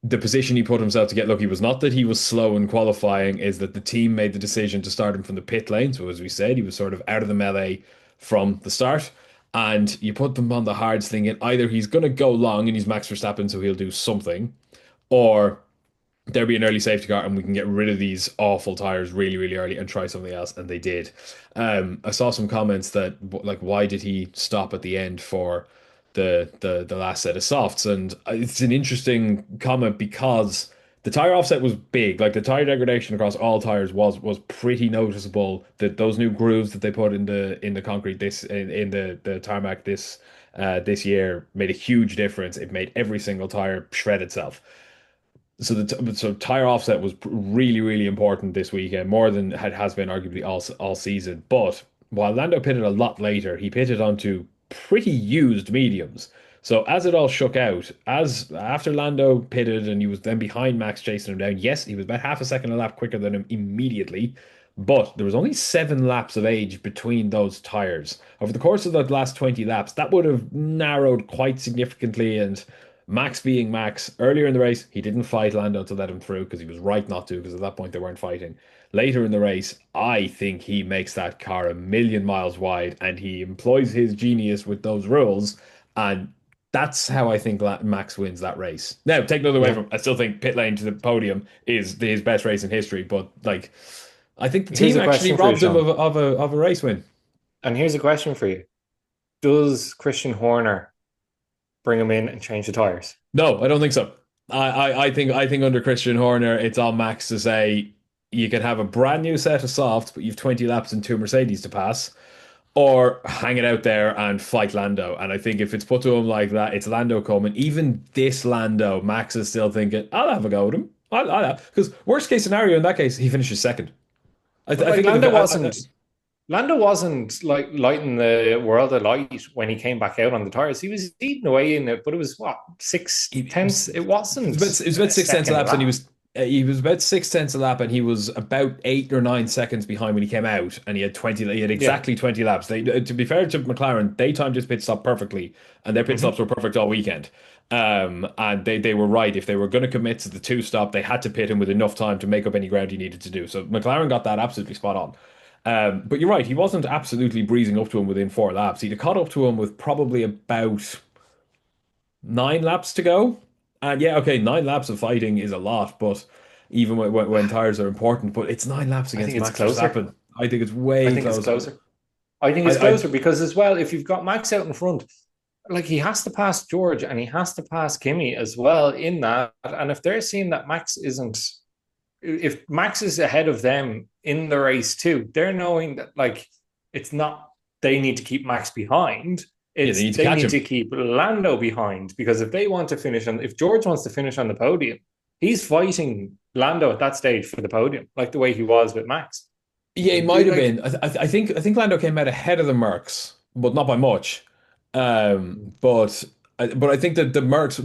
the position he put himself to get lucky was not that he was slow in qualifying, is that the team made the decision to start him from the pit lane. So as we said, he was sort of out of the melee from the start. And you put them on the hards thinking either he's going to go long and he's Max Verstappen, so he'll do something, or there'll be an early safety car and we can get rid of these awful tires really, really early and try something else. And they did. I saw some comments that like, why did he stop at the end for the last set of softs? And it's an interesting comment because the tire offset was big. Like the tire degradation across all tires was pretty noticeable. That those new grooves that they put in the concrete in the tarmac this year made a huge difference. It made every single tire shred itself. So tire offset was really really important this weekend, more than it has been arguably all season. But while Lando pitted a lot later, he pitted onto pretty used mediums. So as it all shook out, as after Lando pitted and he was then behind Max chasing him down, yes, he was about half a second a lap quicker than him immediately, but there was only 7 laps of age between those tires. Over the course of the last 20 laps, that would have narrowed quite significantly. And Max being Max, earlier in the race, he didn't fight Lando to let him through because he was right not to, because at that point they weren't fighting. Later in the race, I think he makes that car a million miles wide and he employs his genius with those rules. And That's how I think Max wins that race. Now, take another away Yeah. from. I still think pit lane to the podium is his best race in history, but like, I think the Here's team a actually question for you, robbed him Sean. of a race win. And here's a question for you. Does Christian Horner bring him in and change the tires? No, I don't think so. I think under Christian Horner, it's on Max to say you can have a brand new set of softs, but you've 20 laps and two Mercedes to pass, or hang it out there and fight Lando. And I think if it's put to him like that, it's Lando coming. Even this Lando, Max is still thinking, I'll have a go with him. Because worst case scenario in that case, he finishes second. But I like think Lando wasn't like lighting the world alight when he came back out on the tires. He was eating away in it, but it was what, six tenths? It wasn't it was about a 6 tenths second a laps, and lap. he was about 6 tenths a lap, and he was about 8 or 9 seconds behind when he came out, and he had 20. He had Yeah. exactly 20 laps. They, to be fair to McLaren, they timed his pit stop perfectly, and their pit stops were perfect all weekend. And they were right. If they were going to commit to the two stop, they had to pit him with enough time to make up any ground he needed to do. So McLaren got that absolutely spot on. But you're right, he wasn't absolutely breezing up to him within 4 laps. He'd have caught up to him with probably about 9 laps to go. And yeah, okay, 9 laps of fighting is a lot, but even when tires are important, but it's 9 laps I against think it's Max closer. Verstappen. I think it's I way think it's closer. closer. I think it's I closer because as well, if you've got Max out in front, like he has to pass George and he has to pass Kimi as well in that. And if they're seeing that Max isn't, if Max is ahead of them in the race too, they're knowing that like it's not they need to keep Max behind. Yeah, they It's need to they catch need him. to keep Lando behind because if they want to finish on, if George wants to finish on the podium, he's fighting Lando at that stage for the podium, like the way he was with Max. Yeah, it might have Like, been. I think Lando came out ahead of the Mercs, but not by much. But I think that the Mercs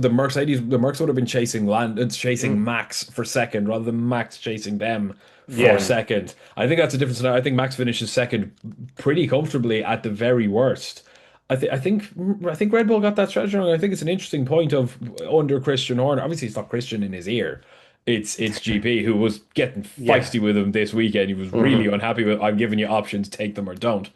would have been chasing mm, Max for second rather than Max chasing them for yeah, second. I think that's a different scenario. I think Max finishes second pretty comfortably at the very worst. I think Red Bull got that strategy wrong. I think it's an interesting point of under Christian Horner. Obviously, it's not Christian in his ear. It's GP who was getting yeah. feisty with him this weekend. He was really Mhm. unhappy with. I'm giving you options, take them or don't.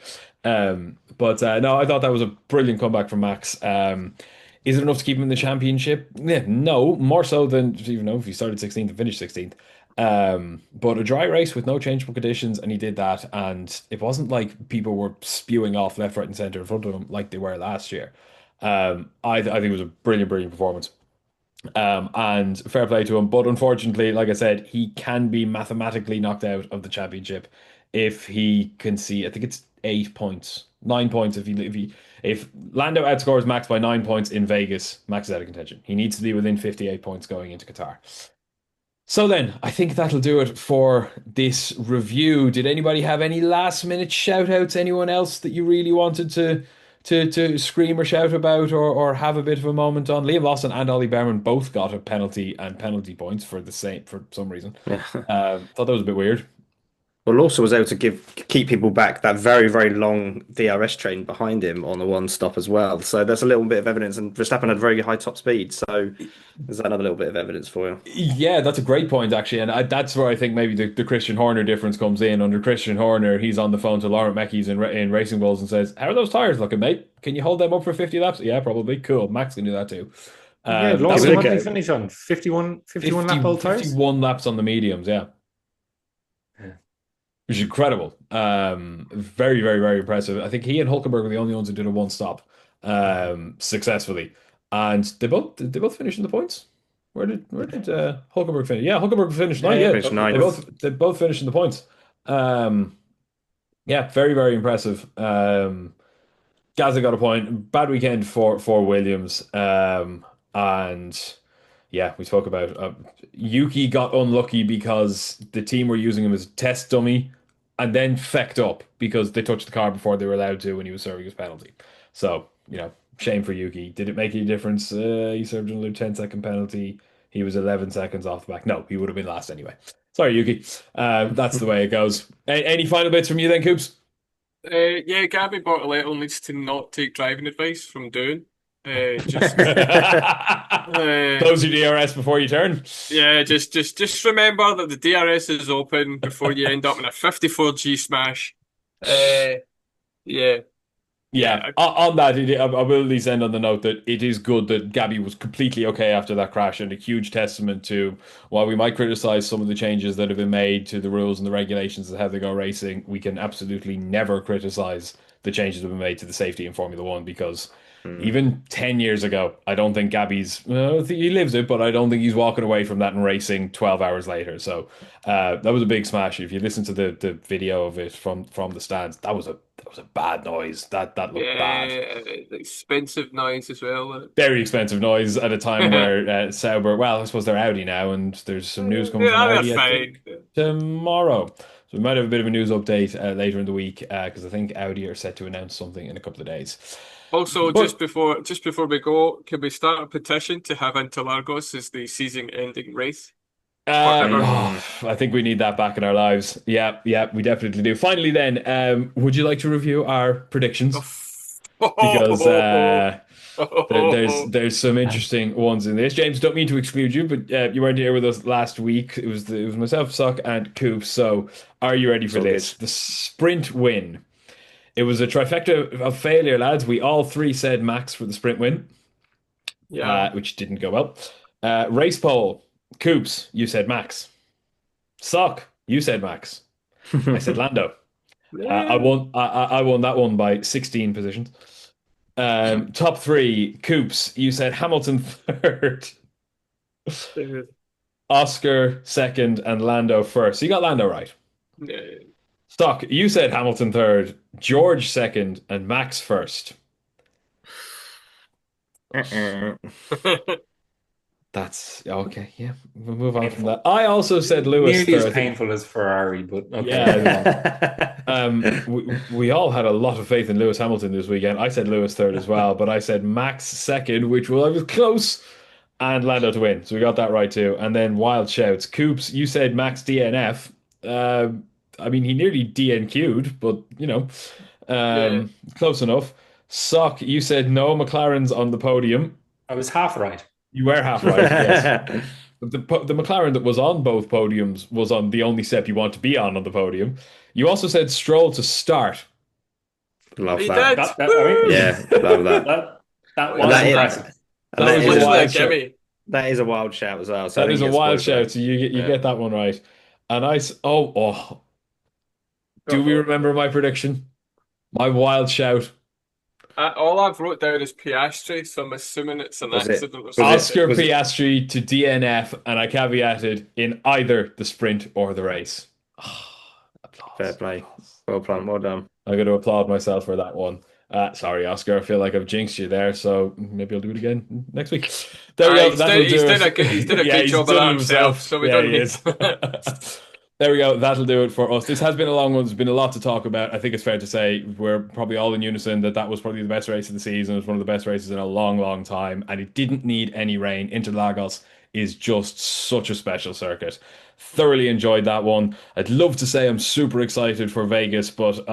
But no, I thought that was a brilliant comeback from Max. Is it enough to keep him in the championship? Yeah, no, more so than even though if he started 16th and finished 16th. But a dry race with no changeable conditions, and he did that. And it wasn't like people were spewing off left, right, and center in front of him like they were last year. I think it was a brilliant, brilliant performance. And fair play to him. But unfortunately, like I said, he can be mathematically knocked out of the championship if he can see. I think it's 8 points, 9 points. If Lando outscores Max by 9 points in Vegas, Max is out of contention. He needs to be within 58 points going into Qatar. So then, I think that'll do it for this review. Did anybody have any last minute shout outs? Anyone else that you really wanted to scream or shout about or have a bit of a moment on? Liam Lawson and Ollie Bearman both got a penalty and penalty points for the same for some reason. Yeah. Thought that was a bit weird. Well, also was able to keep people back that very, very long DRS train behind him on the one stop as well. So that's a little bit of evidence. And Verstappen had very high top speed. So there's another little bit of evidence for you. Yeah, that's a great point actually, and that's where I think maybe the Christian Horner difference comes in. Under Christian Horner, he's on the phone to Laurent Mekies in Racing Bulls and says, "How are those tires looking, mate? Can you hold them up for 50 laps?" Yeah, probably. Cool. Max can do that too. Yeah, That was Lawson, Give what it did a he go. finish on? 51 lap 50, old tires? 51 laps on the mediums. Yeah, Yeah. which is incredible. Very, very, very impressive. I think he and Hulkenberg were the only ones who did a one stop successfully, and they both finished in the points. Where did Hulkenberg finish? Yeah, Hulkenberg finished ninth. Yeah, Finished they ninth. both finished in the points. Um, yeah, very, very impressive. Gazza got a point. Bad weekend for Williams. And yeah, we spoke about Yuki got unlucky because the team were using him as a test dummy and then fecked up because they touched the car before they were allowed to when he was serving his penalty. So, shame for Yuki. Did it make any difference? He served another 10-second penalty. He was 11 seconds off the back. No, he would have been last anyway. Sorry, Yuki. That's the way it goes. Any final bits from you then, Coops? Yeah, Gabby Bortoletto needs to not take driving advice from Doon. Just Close your DRS before you turn. yeah, just remember that the DRS is open before you end up in a 54G smash. Uh, yeah, Yeah, on that, I will at least end on the note that it is good that Gabby was completely okay after that crash, and a huge testament to, while we might criticize some of the changes that have been made to the rules and the regulations of how they go racing, we can absolutely never criticize the changes that have been made to the safety in Formula One, because even 10 years ago, I don't think Gabby's, well, he lives it, but I don't think he's walking away from that and racing 12 hours later. So that was a big smash. If you listen to the video of it from the stands, that was a bad noise. That looked bad. Expensive noise as well. Very expensive noise at a time where Sauber, well, I suppose they're Audi now, and there's some news coming from Yeah, Audi they're fine. tomorrow. So we might have a bit of a news update later in the week, because I think Audi are set to announce something in a couple of days. Also, just before we go, can we start a petition to have Interlagos as the season-ending race? I think we need that back in our lives. Yeah, we definitely do. Finally, then, would you like to review our predictions? Because there's some interesting ones in this. James, don't mean to exclude you, but you weren't here with us last week. It was myself, Sok, and Coops. So, are you ready for this? The sprint win. It was a trifecta of failure, lads. We all three said Max for the sprint win, which didn't go well. Race poll. Coops, you said Max. Sok, you said Max. I said Lando. I won that one by 16 positions. Top three. Coops, you said Hamilton third. Oscar second and Lando first. So you got Lando right. Stock, you said Hamilton third, George second, and Max first. That's okay. Yeah, we'll move on from that. I also said Lewis nearly third. as painful as Ferrari, but okay. Yeah. We all had a lot of faith in Lewis Hamilton this weekend. I said Lewis third as well, but I said Max second, which I was close, and Lando to win. So we got that right too. And then wild shouts. Coops, you said Max DNF. I mean, he nearly DNQ'd, but close enough. Sok, you said no McLaren's on the podium. I was half right. You were half right, yes. The McLaren that was on both podiums was on the only step you want to be on the podium. You also said Stroll to start. Love He that. did. Yeah, love that. That was impressive. That is a wild shout as well. So that is a wild shout. So you get that one right. And do we remember my prediction? My wild shout. All I've wrote down is Piastri, so I'm assuming it's an accident. Oscar Piastri to DNF, and I caveated in either the sprint or the race. Fair play. Well planned. Well done. I'm going to applaud myself for that one. Sorry, Oscar. I feel like I've jinxed you there, so maybe I'll do it again next week. There we go. He's done a good job of that himself, so we don't need There we go. That'll do it for us. This has been a long one. There's been a lot to talk about. I think it's fair to say we're probably all in unison that was probably the best race of the season. It was one of the best races in a long, long time, and it didn't need any rain. Interlagos is just such a special circuit. Thoroughly enjoyed that one. I'd love to say I'm super excited for Vegas, but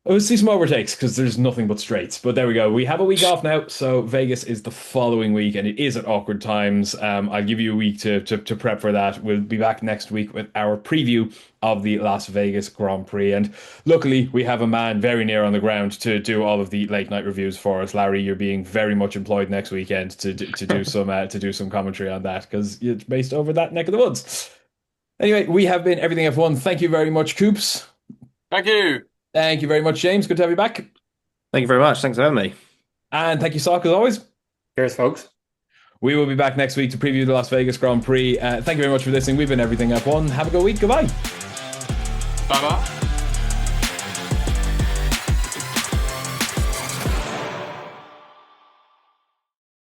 we'll see some overtakes because there's nothing but straights. But there we go. We have a week off now, so Vegas is the following week, and it is at awkward times. I'll give you a week to prep for that. We'll be back next week with our preview of the Las Vegas Grand Prix. And luckily, we have a man very near on the ground to do all of the late night reviews for us. Larry, you're being very much employed next weekend to do some commentary on that because it's based over that neck of the woods. Anyway, we have been Everything F1. Thank you very much, Coops. Thank you. Thank you very much, James. Good to have you back. Thank you very much. Thanks for having me. And thank you, Sok, as always. Cheers, folks. We will be back next week to preview the Las Vegas Grand Prix. Thank you very much for listening. We've been Everything F1. Have a good week. Goodbye. Bye-bye.